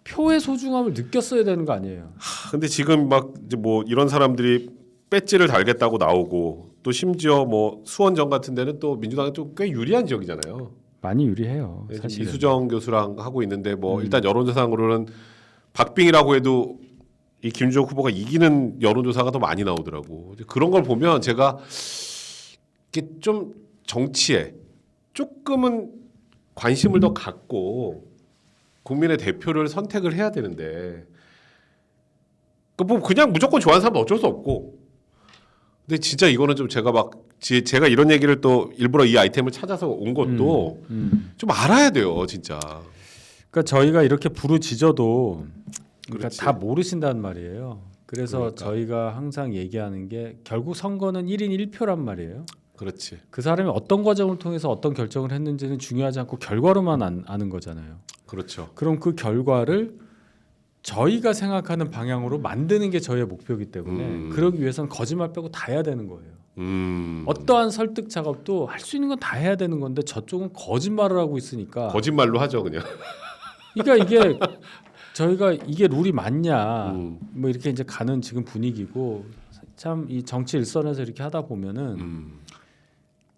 표의 소중함을 느꼈어야 되는 거 아니에요. 근데 지금 막 이제 뭐 이런 사람들이 배지를 달겠다고 나오고 또 심지어 뭐 수원정 같은 데는 또 민주당이 좀 꽤 유리한 지역이잖아요. 많이 유리해요. 사실 이수정 교수랑 하고 있는데 뭐 일단 여론조사상으로는 박빙이라고 해도 이 김주혁 후보가 이기는 여론조사가 더 많이 나오더라고. 그런 걸 보면 제가 이게 좀 정치에 조금은 관심을 더 갖고 국민의 대표를 선택을 해야 되는데 뭐 그냥 무조건 좋아하는 사람은 어쩔 수 없고 근데 진짜 이거는 좀 제가 이런 얘기를 또 일부러 이 아이템을 찾아서 온 것도 좀 알아야 돼요 진짜. 그러니까 저희가 이렇게 부르짖어도 그러니까 그렇지. 다 모르신다는 말이에요. 그래서 그러니까. 저희가 항상 얘기하는 게 결국 선거는 1인 1표란 말이에요. 그렇지. 그 사람이 어떤 과정을 통해서 어떤 결정을 했는지는 중요하지 않고 결과로만 아는 거잖아요. 그렇죠. 그럼 그 결과를 저희가 생각하는 방향으로 만드는 게 저희의 목표이기 때문에 그러기 위해서는 거짓말 빼고 다 해야 되는 거예요. 어떠한 설득 작업도 할 수 있는 건 다 해야 되는 건데 저쪽은 거짓말을 하고 있으니까 거짓말로 하죠 그냥. 그러니까 이게 저희가 이게 룰이 맞냐 뭐 이렇게 이제 가는 지금 분위기고 참 이 정치 일선에서 이렇게 하다 보면은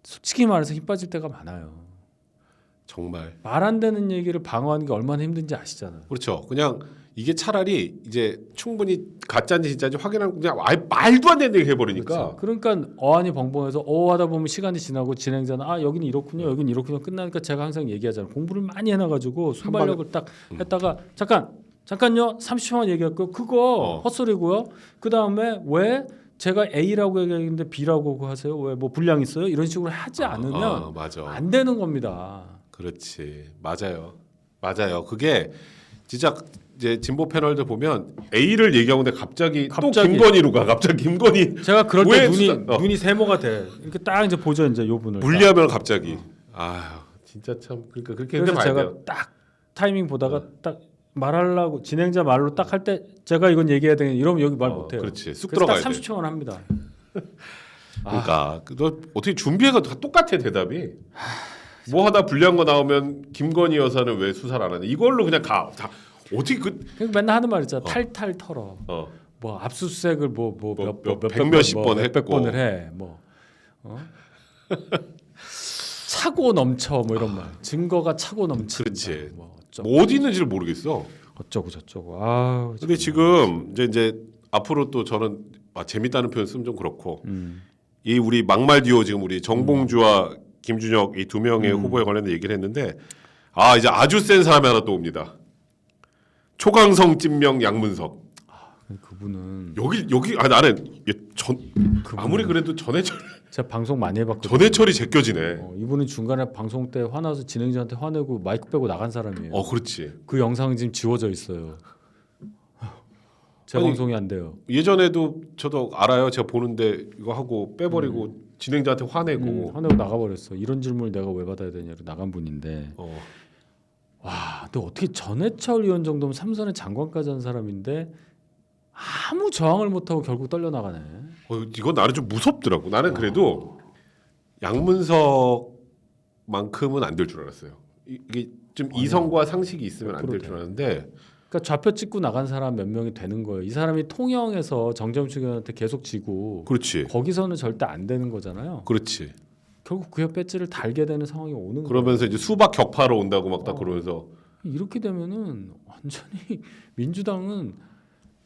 솔직히 말해서 힘 빠질 때가 많아요. 정말. 말 안 되는 얘기를 방어하는 게 얼마나 힘든지 아시잖아요. 그렇죠. 그냥 이게 차라리 이제 충분히 가짜인지 진짜인지 확인하는 그냥 아예 말도 안 되는 얘기 해버리니까. 그렇죠. 그러니까 어안이 벙벙해서 하다 보면 시간이 지나고 진행자는 여기는 이렇군요, 여기는 이렇군요 끝나니까 제가 항상 얘기하잖아요. 공부를 많이 해놔가지고 순발력을 딱 했다가 잠깐요 30초만 얘기할게요. 그거 헛소리고요. 그 다음에 왜 제가 A라고 얘기했는데 B라고 하세요? 왜 뭐 불량 있어요? 이런 식으로 하지 않으면 맞아. 안 되는 겁니다. 그렇지. 맞아요. 그게 진짜 이제 진보 패널들 보면 A를 얘기하는데 갑자기 또 김건희로 가. 갑자기 김건희. 제가 그럴 때 왜 눈이 세모가 돼. 이렇게 딱 이제 보죠 이제 요 분을. 분리하면 갑자기. 진짜 참 그러니까 그렇게 그래서 해야 제가 돼요. 딱 타이밍 보다가 딱 말하려고 진행자 말로 딱 할 때 제가 이건 얘기해야 되는 이러면 여기 말 못해요. 그렇지. 쑥 그래서 딱 들어가야 돼. 30초만 합니다. 그러니까 너 어떻게 준비해가 다 똑같아 대답이. 뭐 하다 불리한 거 나오면 김건희 여사는 왜 수사를 안 하냐. 이걸로 그냥 다 어떻게 그러니까 맨날 하는 말 있잖아. 탈탈 털어. 뭐 압수수색을 백몇십 번 몇백 했고. 번을 해. 차고 넘쳐 뭐 이런 말. 증거가 차고 넘친다. 그렇지. 뭐 뭐 어디 있는지를 모르겠어. 어쩌고 저쩌고. 근데 지금 이제 앞으로 또 저는 재밌다는 표현 쓰면 좀 그렇고 이 우리 막말 듀오 지금 우리 정봉주와 김준혁 이 두 명의 후보에 관련된 얘기를 했는데 이제 아주 센 사람이 하나 또 옵니다. 초강성 찐명 양문석. 그분은 여기 나는 아무리 그래도 전해철 제가 방송 많이 해봤거든요. 전해철이 제껴지네. 이분은 중간에 방송 때 화나서 진행자한테 화내고 마이크 빼고 나간 사람이에요. 그렇지. 그 영상은 지금 지워져 있어요. 제 방송이 안 돼요. 예전에도 저도 알아요. 제가 보는데 이거 하고 빼버리고 진행자한테 화내고 화내고 나가버렸어. 이런 질문을 내가 왜 받아야 되냐고 나간 분인데. 와, 근데 어떻게 전해철 의원 정도면 삼선의 장관까지 한 사람인데 아무 저항을 못하고 결국 떨려 나가네. 이건 나는 좀 무섭더라고. 나는 그래도 양문석만큼은 안 될 줄 알았어요. 이게 좀 이성과 상식이 있으면 안 될 줄 알았는데. 그러니까 그러니까 좌표 찍고 나간 사람 몇 명이 되는 거예요. 이 사람이 통영에서 정점식 의원한테 계속 지고 그렇지. 거기서는 절대 안 되는 거잖아요. 그렇지. 결국 그 배지를 달게 되는 상황이 오는 거예요. 그러면서 이제 수박 격파로 온다고 막 딱 그러면서 이렇게 되면은 완전히 민주당은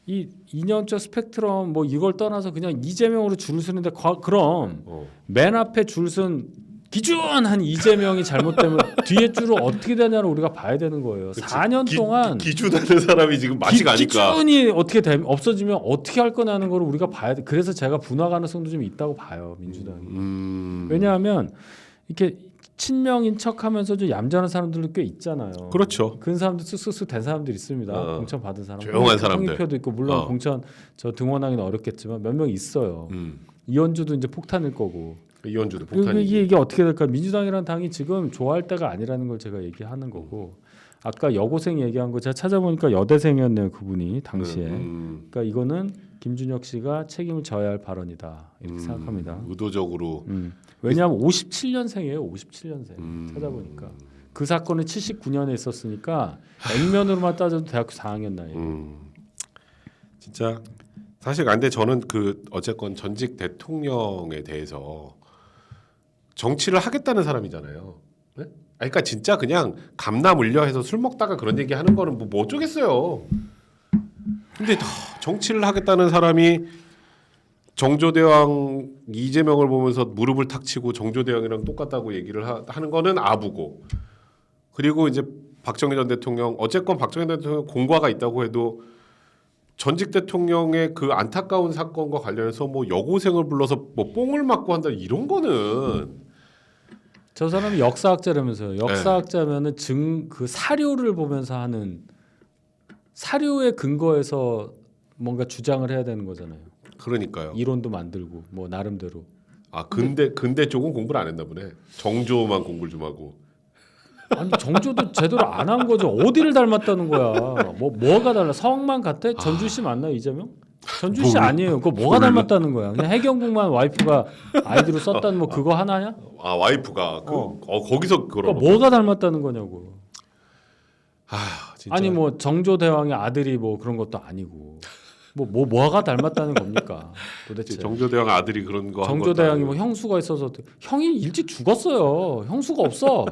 이 2년째 스펙트럼 뭐 이걸 떠나서 그냥 이재명으로 줄을 서는데 그럼 맨 앞에 줄 쓴 기준한 이재명이 잘못되면 뒤에 줄은 어떻게 되냐를 우리가 봐야 되는 거예요. 그치. 4년 동안 기준하는 사람이 지금 맛이 가니까. 기준이 어떻게 없어지면 어떻게 할 거냐는 걸 우리가 봐야 돼. 그래서 제가 분화 가능성도 좀 있다고 봐요, 민주당이. 왜냐하면 이렇게 친명인 척하면서 좀 얌전한 사람들도 꽤 있잖아요. 그렇죠. 그 사람들 쓱쓱쓱 된 사람들 있습니다. 공천 받은 사람. 조용한 사람들. 홍익표도 있고 물론 공천 저 등원하기는 어렵겠지만 몇 명 있어요. 이현주도 이제 폭탄일 거고. 이현주도 폭탄이지. 이게 어떻게 될까? 민주당이라는 당이 지금 좋아할 때가 아니라는 걸 제가 얘기하는 거고. 아까 여고생 얘기한 거 제가 찾아보니까 여대생이었네요, 그분이 당시에. 그러니까 이거는 김준혁 씨가 책임을 져야 할 발언이다 이렇게 생각합니다. 의도적으로. 왜냐하면 57년생이에요, 57년생. 찾아보니까 그 사건은 79년에 있었으니까 액면으로만 따져도 대학교 4학년 나이. 진짜 사실 근데 저는 그 어쨌건 전직 대통령에 대해서 정치를 하겠다는 사람이잖아요. 네? 그러니까 진짜 그냥 감나물려 해서 술 먹다가 그런 얘기 하는 거는 뭐 어쩌겠어요. 근데 정치를 하겠다는 사람이 정조대왕 이재명을 보면서 무릎을 탁 치고 정조대왕이랑 똑같다고 얘기를 하는 거는 아부고, 그리고 이제 박정희 전 대통령 어쨌건 박정희 전 대통령 공과가 있다고 해도 전직 대통령의 그 안타까운 사건과 관련해서 뭐 여고생을 불러서 뭐 뽕을 맞고 한다 이런 거는 저 사람이 역사학자라면서요. 역사학자면은 그 사료를 보면서 하는 사료의 근거에서 뭔가 주장을 해야 되는 거잖아요. 그러니까요. 이론도 만들고 뭐 나름대로. 아 근대 쪽은 공부를 안 했나 보네. 정조만 공부를 좀 하고. 아니 정조도 제대로 안 한 거죠. 어디를 닮았다는 거야. 뭐가 달라? 성만 같아? 전주시 맞나 이재명? 전주시 아니에요. 그거 뭐가 닮았다는 거야. 그냥 해경국만 와이프가 아이디로 썼다는 뭐 그거 하나냐? 아 와이프가 거기서 그런 그러니까 뭐가 닮았다는 거냐고. 진짜. 아니 뭐 정조대왕의 아들이 뭐 그런 것도 아니고 뭐가 닮았다는 겁니까 도대체. 정조대왕 아들이 그런 거 정조대왕이 뭐 형수가 있어서 형이 일찍 죽었어요. 형수가 없어.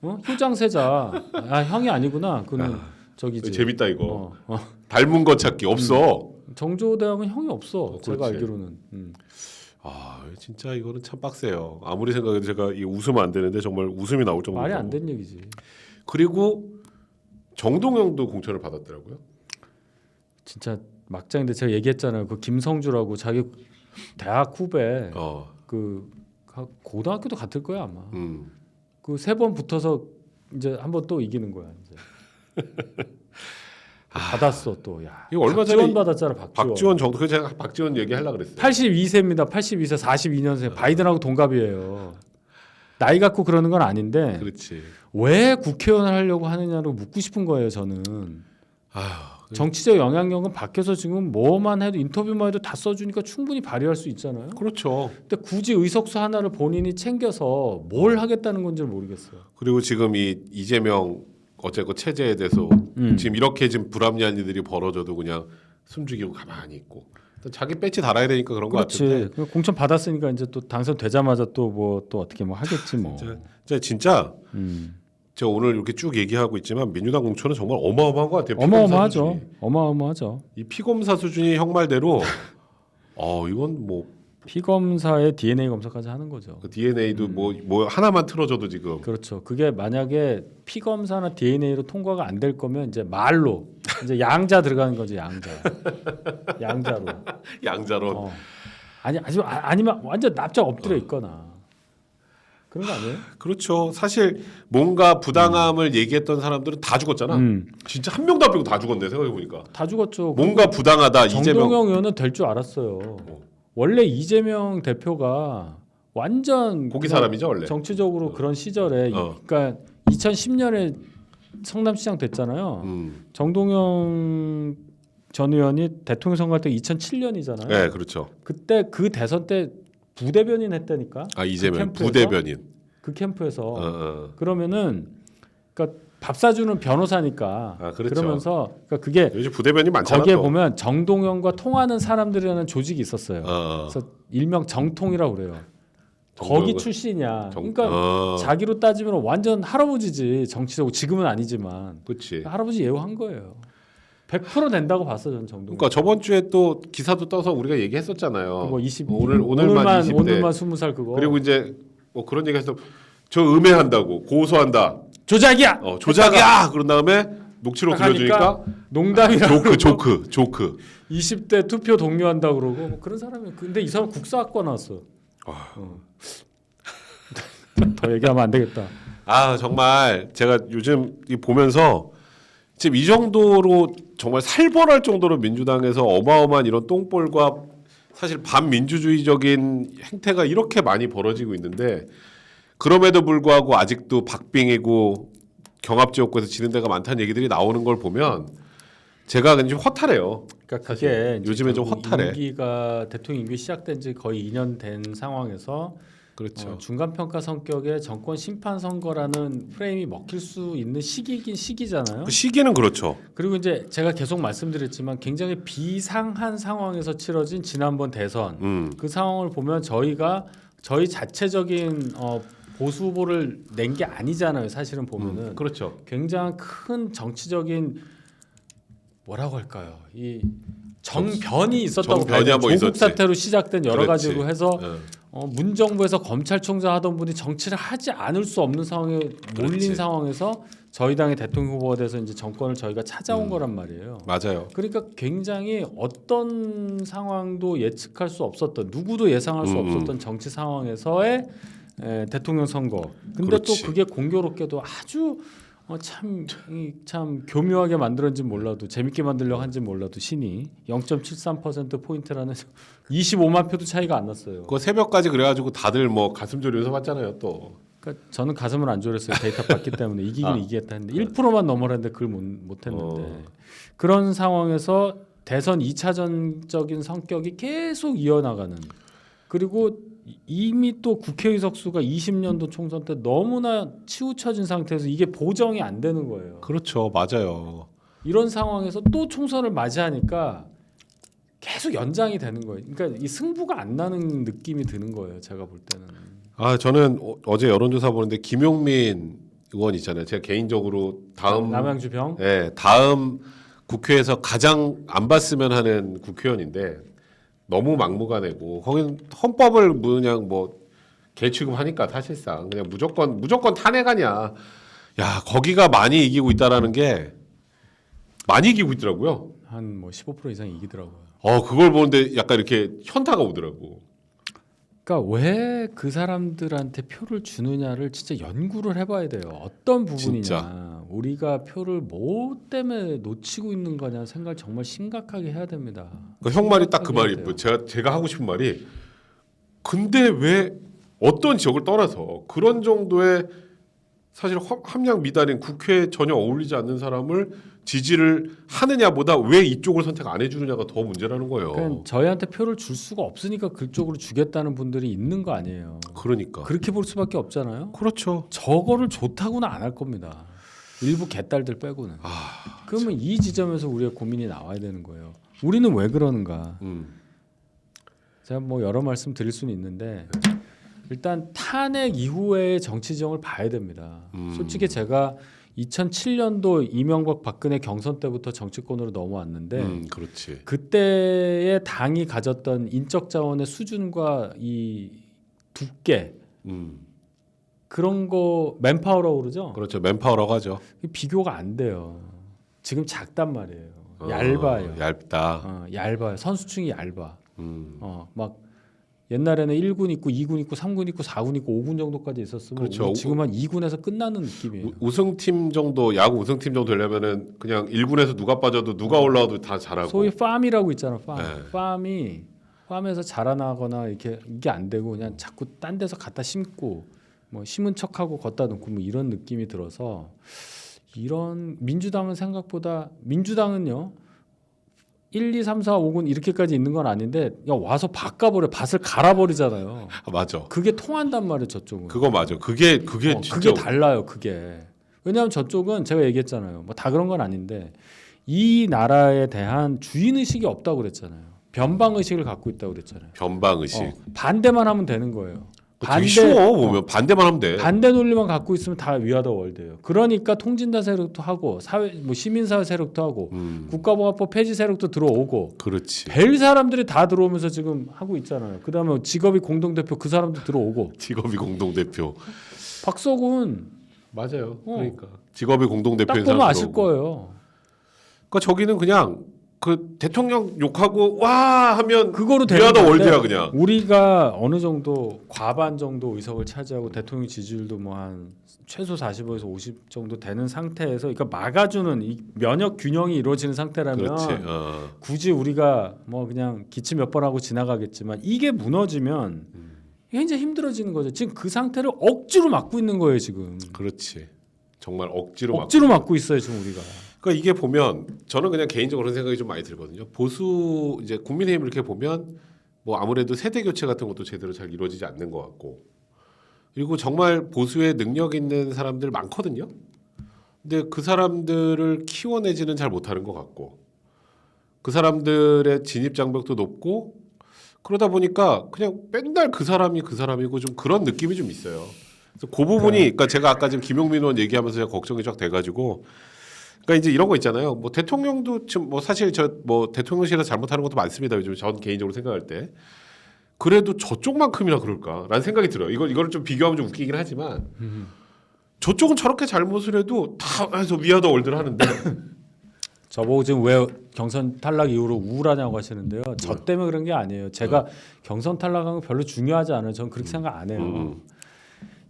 효장세자. 아 형이 아니구나. 그는 저기지. 재밌다 이거. 닮은 거 찾기 없어. 정조대왕은 형이 없어. 제가 알기로는. 진짜 이거는 참 빡세요. 아무리 생각해도 제가 이 웃으면 안 되는데 정말 웃음이 나올 정도로. 말이 안 되는 얘기지. 그리고 정동영도 공천을 받았더라고요. 진짜 막장인데 제가 얘기했잖아요. 그 김성주라고 자기 대학 후배 그 고등학교도 같을 거야 아마. 그 3번 붙어서 이제 한번 또 이기는 거야 이제. 받았어 또. 야. 이거 얼마 박지원 전에 받았잖아. 박지원 정도. 그 제가 박지원 얘기하려고 그랬어요. 82세입니다. 82세 42년생. 바이든하고 동갑이에요. 나이 갖고 그러는 건 아닌데. 그렇지. 왜 국회의원을 하려고 하느냐고 묻고 싶은 거예요 저는. 정치적 영향력은 밖에서 지금 뭐만 해도 인터뷰만 해도 다 써주니까 충분히 발휘할 수 있잖아요. 그렇죠. 근데 굳이 의석수 하나를 본인이 챙겨서 뭘 하겠다는 건지 모르겠어요. 그리고 지금 이 이재명 어쨌건 체제에 대해서 지금 이렇게 지금 불합리한 일들이 벌어져도 그냥 숨죽이고 가만히 있고 자기 배지 달아야 되니까 그런 거 같은데. 그렇지. 공천 받았으니까 이제 또 당선되자마자 또 뭐 또 어떻게 뭐 하겠지 뭐. 진짜 제가 오늘 이렇게 쭉 얘기하고 있지만 민주당 공천은 정말 어마어마한 것 같아요. 어마어마하죠. 어마어마하죠. 이 피검사 수준이 형 말대로 이건 뭐 피검사의 DNA 검사까지 하는 거죠. 그 DNA도 뭐 하나만 틀어줘도 지금. 그렇죠. 그게 만약에 피검사나 DNA로 통과가 안 될 거면 이제 말로 이제 양자 들어가는 거지 양자. 양자로. 양자로. 아니면 완전 납작 엎드려 있거나. 그런 거 아니에요? 그렇죠. 사실 뭔가 부당함을 얘기했던 사람들은 다 죽었잖아. 진짜 한 명도 안 빼고 다 죽었네 생각해 보니까. 다 죽었죠. 뭔가 부당하다. 정동영 의원은 될 줄 알았어요. 원래 이재명 대표가 완전 고기 사람이죠 원래. 정치적으로 그런 시절에 그러니까 2010년에 성남시장 됐잖아요. 정동영 전 의원이 대통령 선거할 때 2007년이잖아요. 네, 그렇죠. 그때 그 대선 때 부대변인 했다니까. 이재명 그 캠프에서? 부대변인. 그 캠프에서 그러면은 그러니까 밥 사주는 변호사니까. 아, 그렇죠. 그러면서 그러니까 그게 요즘 부대변이 많잖아. 거기에 또. 보면 정동영과 통하는 사람들이라는 조직이 있었어요. 어. 그래서 일명 정통이라고 그래요. 정동영. 거기 출신이야. 정- 그러니까 어. 자기로 따지면 완전 할아버지지. 정치적으로 지금은 아니지만 그렇지. 할아버지 예우한 거예요. 100% 된다고 봤어 전 정동영. 그러니까 저번 주에 또 기사도 떠서 우리가 얘기했었잖아요. 그거 20 오늘만 20대. 오늘만 20살 그거. 그리고 이제 뭐 그런 얘기해서 저 음해한다고 고소한다. 조작이야. 조작이야. 그런 다음에 녹취록 딱 하니까 들려주니까 농담이라고 조크. 20대 투표 독려한다 그러고 뭐 그런 사람이 근데 이 사람 국사학과 나왔어. 더 얘기하면 안 되겠다. 아 정말 제가 요즘 이 보면서 지금 이 정도로 정말 살벌할 정도로 민주당에서 어마어마한 이런 똥볼과 사실 반민주주의적인 행태가 이렇게 많이 벌어지고 있는데 그럼에도 불구하고 아직도 박빙이고 경합지역구에서 지는 데가 많다는 얘기들이 나오는 걸 보면 제가 굉장히 허탈해요. 그러니까 그게 요즘에 좀 결국 허탈해. 임기가 대통령 임기 시작된 지 거의 2년 된 상황에서 그렇죠. 중간 평가 성격의 정권 심판 선거라는 프레임이 먹힐 수 있는 시기이긴 시기잖아요. 그 시기는 그렇죠. 그리고 이제 제가 계속 말씀드렸지만 굉장히 비상한 상황에서 치러진 지난번 대선 그 상황을 보면 저희 자체적인 보수 후보를 낸 게 아니잖아요. 사실은 보면은 그렇죠. 굉장히 큰 정치적인 뭐라고 할까요? 이 정변이 있었다고 봐야 정변이 돼요. 한번 조국 있었지. 사태로 시작된 여러 그렇지. 가지로 해서 어. 문정부에서 검찰총장 하던 분이 정치를 하지 않을 수 없는 상황에 몰린 그렇지. 상황에서 저희 당의 대통령 후보가 돼서 이제 정권을 저희가 찾아온 거란 말이에요. 맞아요. 그러니까 굉장히 어떤 상황도 예측할 수 없었던 누구도 예상할 수 없었던 정치 상황에서의 대통령 선거. 근데 그렇지. 또 그게 공교롭게도 아주 참 교묘하게 만들었는지 몰라도 재밌게 만들려고 한지 몰라도 신이 0.73% 포인트라는 25만 표도 차이가 안 났어요. 그거 새벽까지 그래가지고 다들 뭐 가슴 졸여서 봤잖아요 또. 그러니까 저는 가슴을 안 졸였어요. 데이터 봤기 때문에 이기긴 이기겠다 했는데 1%만 넘어라는데 그걸 못 했는데 그런 상황에서 대선 2차전적인 성격이 계속 이어나가는 그리고 이미 또 국회의석 수가 20년도 총선 때 너무나 치우쳐진 상태에서 이게 보정이 안 되는 거예요. 그렇죠. 맞아요. 이런 상황에서 또 총선을 맞이하니까 계속 연장이 되는 거예요. 그러니까 이 승부가 안 나는 느낌이 드는 거예요. 제가 볼 때는. 아 저는 어제 여론조사 보는데 김용민 의원 있잖아요. 제가 개인적으로 다음 남양주 병. 다음 국회에서 가장 안 봤으면 하는 국회의원인데 너무 막무가내고 거긴 헌법을 그냥 뭐 개취급하니까 사실상 그냥 무조건 탄핵 아니야. 야 거기가 많이 이기고 있다라는 게 많이 이기고 있더라고요. 한 뭐 15% 이상 이기더라고요. 그걸 보는데 약간 이렇게 현타가 오더라고. 그러니까 왜 그 사람들한테 표를 주느냐를 진짜 연구를 해봐야 돼요. 어떤 부분이냐. 진짜. 우리가 표를 뭐 때문에 놓치고 있는 거냐 생각을 정말 심각하게 해야 됩니다. 그러니까 형 말이 딱 그 심각하게 말이 해야 돼요. 제가 하고 싶은 말이 근데 왜 어떤 지역을 떠나서 그런 정도의 사실 함량 미달인 국회에 전혀 어울리지 않는 사람을 지지를 하느냐보다 왜 이쪽을 선택 안 해주느냐가 더 문제라는 거예요. 그러니까 저희한테 표를 줄 수가 없으니까 그쪽으로 주겠다는 분들이 있는 거 아니에요. 그러니까. 그렇게 볼 수밖에 없잖아요. 그렇죠. 저거를 좋다고는 안 할 겁니다. 일부 개딸들 빼고는. 그러면 이 지점에서 우리의 고민이 나와야 되는 거예요. 우리는 왜 그러는가? 제가 뭐 여러 말씀 드릴 수는 있는데 일단 탄핵 이후의 정치 지형을 봐야 됩니다. 솔직히 제가 2007년도 이명박 박근혜 경선 때부터 정치권으로 넘어왔는데 그렇지. 그때의 당이 가졌던 인적 자원의 수준과 이 두께 그런 거 맨파워라고 그러죠. 그렇죠. 맨파워라고 하죠. 비교가 안 돼요. 지금 작단 말이에요. 얇아요. 얇다. 얇아요. 선수층이 얇아. 막 옛날에는 1군 있고 2군 있고 3군 있고 4군 있고 5군 정도까지 있었으면 그렇죠. 지금 한 2군에서 끝나는 느낌이에요. 우승팀 정도 야구 우승팀 정도 되려면은 그냥 1군에서 누가 빠져도 누가 올라와도 다 잘하고. 소위 팜이라고 있잖아. 팜. 네. 팜에서 자라나거나 이게 안 되고 그냥 자꾸 딴 데서 갖다 심고 뭐 심은 척하고 걷다 놓고 뭐 이런 느낌이 들어서 이런 민주당은 생각보다 민주당은요. 1, 2, 3, 4, 5군 이렇게까지 있는 건 아닌데 야 와서 바꿔버려 밭을 갈아버리잖아요. 맞아. 그게 통한단 말이에요 저쪽은. 그거 맞아. 그게 그게 진짜 달라요 그게. 왜냐하면 저쪽은 제가 얘기했잖아요. 뭐 다 그런 건 아닌데 이 나라에 대한 주인 의식이 없다고 그랬잖아요. 변방 의식을 갖고 있다고 그랬잖아요. 변방 의식. 반대만 하면 되는 거예요. 되게 쉬워 보면 반대만 하면 돼. 반대 논리만 갖고 있으면 다 위아더 월드예요. 그러니까 통진다 세력도 하고 사회 뭐 시민사회 세력도 하고 국가보안법 폐지 세력도 들어오고 그렇지. 별 사람들이 다 들어오면서 지금 하고 있잖아요. 그다음에 직업이 공동대표 그 사람도 들어오고 직업이 공동 대표. 박서군 맞아요. 그러니까 직업이 공동 딱 대표인 보면 사람 아실 들어오고. 거예요. 그러니까 저기는 그냥 그 대통령 욕하고 와 하면 그거로 되는 위아더 건데 월드야 그냥. 우리가 어느 정도 과반 정도 의석을 차지하고 대통령 지지율도 뭐 한 최소 45에서 50 정도 되는 상태에서 그러니까 막아주는 이 면역 균형이 이루어지는 상태라면 그렇지. 굳이 우리가 뭐 그냥 기침 몇 번 하고 지나가겠지만 이게 무너지면 굉장히 힘들어지는 거죠. 지금 그 상태를 억지로 막고 있는 거예요 지금. 그렇지. 정말 억지로 억지로 막고 있어요 지금 우리가. 그러니까 이게 보면 저는 그냥 개인적으로 그런 생각이 좀 많이 들거든요. 보수 이제 국민의힘 이렇게 보면 뭐 아무래도 세대 교체 같은 것도 제대로 잘 이루어지지 않는 것 같고 그리고 정말 보수에 능력 있는 사람들 많거든요. 근데 그 사람들을 키워내지는 잘 못하는 것 같고 그 사람들의 진입 장벽도 높고 그러다 보니까 그냥 맨날 그 사람이고 좀 그런 느낌이 좀 있어요. 그래서 그 부분이 그러니까 제가 아까 지금 김용민 의원 얘기하면서 제가 걱정이 쫙 돼가지고 그러니까 이제 이런 거 있잖아요. 뭐 대통령도 지금 뭐 사실 저 뭐 대통령실에서 잘못하는 것도 많습니다. 요즘 전 개인적으로 생각할 때 그래도 저쪽만큼이나 그럴까라는 생각이 들어요. 이걸 좀 비교하면 좀 웃기긴 하지만 저쪽은 저렇게 잘못을 해도 다 해서 위아더 월드를 하는데 저보고 지금 왜 경선 탈락 이후로 우울하냐고 하시는데요. 저 때문에 그런 게 아니에요. 제가 경선 탈락한 거 별로 중요하지 않아요. 저는 그렇게 생각 안 해요.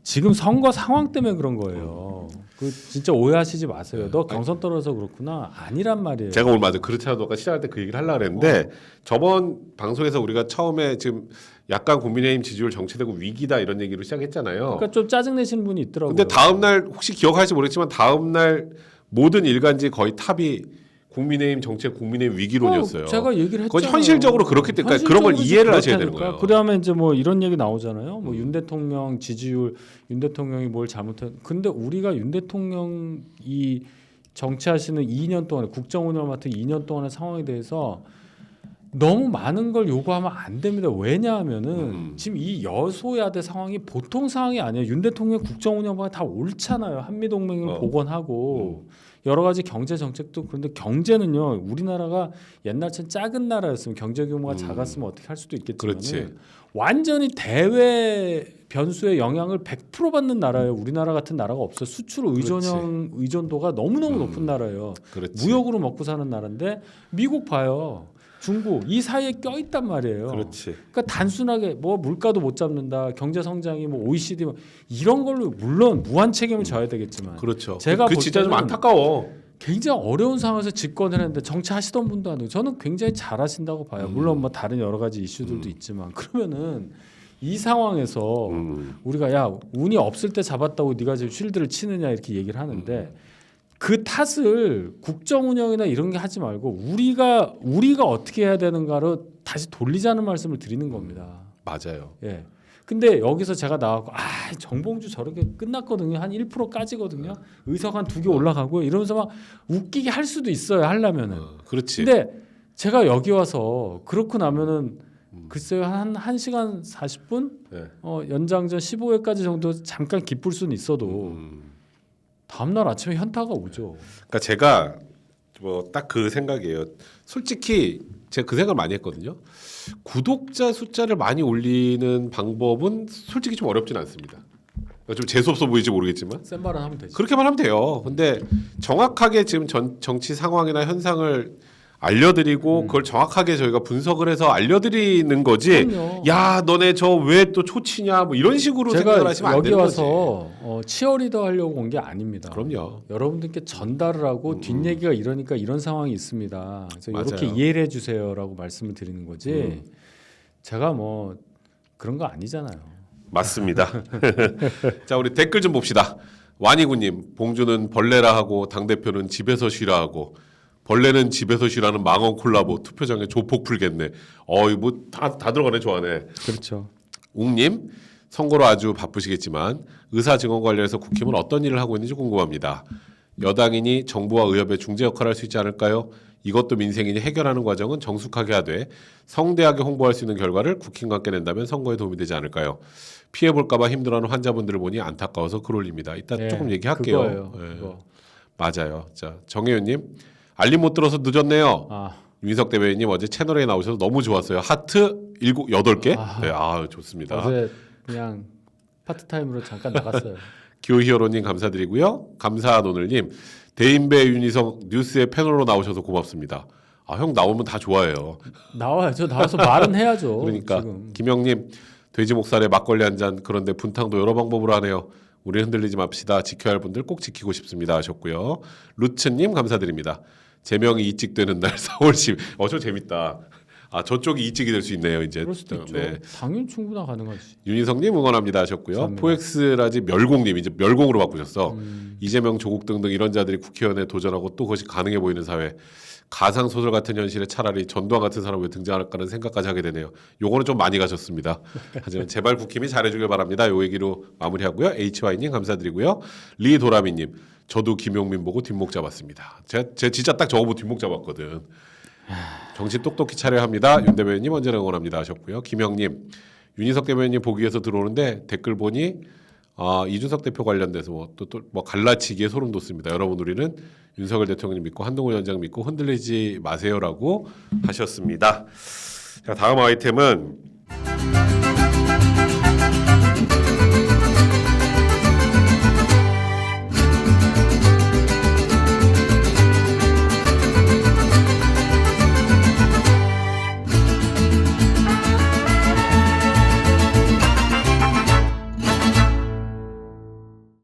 지금 선거 상황 때문에 그런 거예요. 그 진짜 오해하시지 마세요. 너 경선 떨어져서 그렇구나. 아니란 말이에요. 제가 오늘 맞아 그렇지 않아도 아까 시작할 때 그 얘기를 하려고 했는데 저번 방송에서 우리가 처음에 지금 약간 국민의힘 지지율 정체되고 위기다 이런 얘기로 시작했잖아요. 그러니까 좀 짜증 내시는 분이 있더라고요. 근데 다음 날 혹시 기억하실지 모르겠지만 다음 날 모든 일간지 거의 탑이 국민의힘 정책 국민의힘 위기론이었어요. 제가 얘기를 했잖아요. 그건 현실적으로 그렇기 때문에 그런 걸 이해를 하셔야 되는 거예요. 그다음에 이제 뭐 이런 얘기 나오잖아요. 뭐 윤 대통령 지지율, 윤 대통령이 뭘 잘못했. 근데 우리가 윤 대통령이 정치하시는 2년 동안에 국정 운영 맡은 2년 동안의 상황에 대해서 너무 많은 걸 요구하면 안 됩니다. 왜냐하면은 지금 이 여소야대 상황이 보통 상황이 아니에요. 윤 대통령 국정 운영 방향 다 옳잖아요. 한미 동맹을 복원하고 여러 가지 경제 정책도 그런데 경제는요. 우리나라가 옛날처럼 작은 나라였으면 경제 규모가 작았으면 어떻게 할 수도 있겠지만 완전히 대외 변수의 영향을 100% 받는 나라예요. 우리나라 같은 나라가 없어요. 수출 의존도가 너무너무 높은 나라예요. 그렇지. 무역으로 먹고 사는 나라인데 미국 봐요. 중국 이 사이에 껴 있단 말이에요. 그렇지. 그러니까 단순하게 뭐 물가도 못 잡는다, 경제 성장이 뭐 OECD 뭐 이런 걸로 물론 무한 책임을 져야 되겠지만, 그렇죠. 제가 그 볼 진짜 좀 때는 안타까워. 굉장히 어려운 상황에서 집권을 했는데 정치하시던 분도 아니고 저는 굉장히 잘하신다고 봐요. 물론 뭐 다른 여러 가지 이슈들도 있지만 그러면은 이 상황에서 우리가 야 운이 없을 때 잡았다고 네가 지금 쉴드를 치느냐 이렇게 얘기를 하는데. 그 탓을 국정 운영이나 이런 게 하지 말고 우리가 어떻게 해야 되는가로 다시 돌리자는 말씀을 드리는 겁니다. 맞아요. 예. 근데 여기서 제가 나왔고 정봉주 저렇게 끝났거든요. 한 1% 까지거든요. 의석 한 2개 올라가고요. 이러면서 막 웃기게 할 수도 있어요. 하려면은. 그렇지. 근데 제가 여기 와서 그렇고 나면은 글쎄요. 한 1시간 40분 네. 연장전 15회까지 정도 잠깐 기쁠 수는 있어도 다음날 아침에 현타가 오죠. 그러니까 제가 뭐 딱 그 생각이에요. 솔직히 제가 그 생각을 많이 했거든요. 구독자 숫자를 많이 올리는 방법은 솔직히 좀 어렵진 않습니다. 그러니까 좀 재수없어 보일지 모르겠지만 센 말은 하면 되지. 그렇게만 하면 돼요. 근데 정확하게 지금 정치 상황이나 현상을 알려드리고 그걸 정확하게 저희가 분석을 해서 알려드리는 거지. 그럼요. 야 너네 저 왜 또 초치냐 뭐 이런 식으로 생각을 제가 하시면 안 여기 되는 거지. 와서 치어리더 하려고 온 게 아닙니다. 그럼요. 여러분들께 전달을 하고 뒷얘기가 이러니까 이런 상황이 있습니다. 그래서 맞아요. 이렇게 이해를 해주세요라고 말씀을 드리는 거지. 제가 뭐 그런 거 아니잖아요. 맞습니다. 자 우리 댓글 좀 봅시다. 완이구님 봉주는 벌레라 하고 당 대표는 집에서 쉬라 하고 벌레는 집에서 쉬라는 망원 콜라보 투표장에 조폭 풀겠네. 이거 뭐다 들어가네 저 안에. 그렇죠. 웅님 선거로 아주 바쁘시겠지만 의사 증언 관련해서 국힘은 어떤 일을 하고 있는지 궁금합니다. 여당이니 정부와 의협의 중재 역할을 할 수 있지 않을까요? 이것도 민생이니 해결하는 과정은 정숙하게 하되 성대하게 홍보할 수 있는 결과를 국힘과 함께 낸다면 선거에 도움이 되지 않을까요? 피해볼까봐 힘들어하는 환자분들을 보니 안타까워서 글 올립니다. 이따 네, 조금 얘기할게요. 그거예요. 예. 그거. 맞아요. 자, 정혜윤님 알림 못 들어서 늦었네요. 아, 윤석 대변인님 어제 채널에 나오셔서 너무 좋았어요. 하트 8개? 아. 네, 아 좋습니다. 어제 그냥 파트타임으로 잠깐 나갔어요. 기호히어로님 감사드리고요. 감사노늘님 대인배 윤희석 뉴스의 패널로 나오셔서 고맙습니다. 아, 형 나오면 다 좋아해요. 나와야죠. 나와서 말은 해야죠. 그러니까 지금. 김영님 돼지 목살에 막걸리 한 잔 그런데 분탕도 여러 방법으로 하네요. 우리 흔들리지 맙시다. 지켜야 할 분들 꼭 지키고 싶습니다 하셨고요. 루츠님 감사드립니다. 제명이 이직되는 날 4월 10일. 저 재밌다. 아 저쪽이 이직이 될 수 있네요 이제. 그럴 수도 있죠. 네. 당연 충분히 가능하지. 윤희성님 응원합니다 하셨고요. 감사합니다. 포엑스라지 멸공님 이제 멸공으로 바꾸셨어. 이재명 조국 등등 이런 자들이 국회의원에 도전하고 또 그것이 가능해 보이는 사회. 가상 소설 같은 현실에 차라리 전두환 같은 사람 왜 등장할까는 생각까지 하게 되네요. 요거는 좀 많이 가셨습니다. 하지만 제발 국힘이 잘해주길 바랍니다. 요 얘기로 마무리하고요. HY님 감사드리고요. 리도라미님 저도 김용민 보고 뒷목 잡았습니다. 제가 진짜 딱 저거 보고 뒷목 잡았거든. 정신 똑똑히 차려야 합니다. 윤 대변인님 언제나 응원합니다 하셨고요. 김영님 윤희석 대변인님 보기 위해서 들어오는데 댓글 보니 이준석 대표 관련돼서 뭐 갈라치기에 소름 돋습니다. 여러분 우리는 윤석열 대통령 믿고 한동훈 위원장 믿고 흔들리지 마세요라고 하셨습니다. 자, 다음 아이템은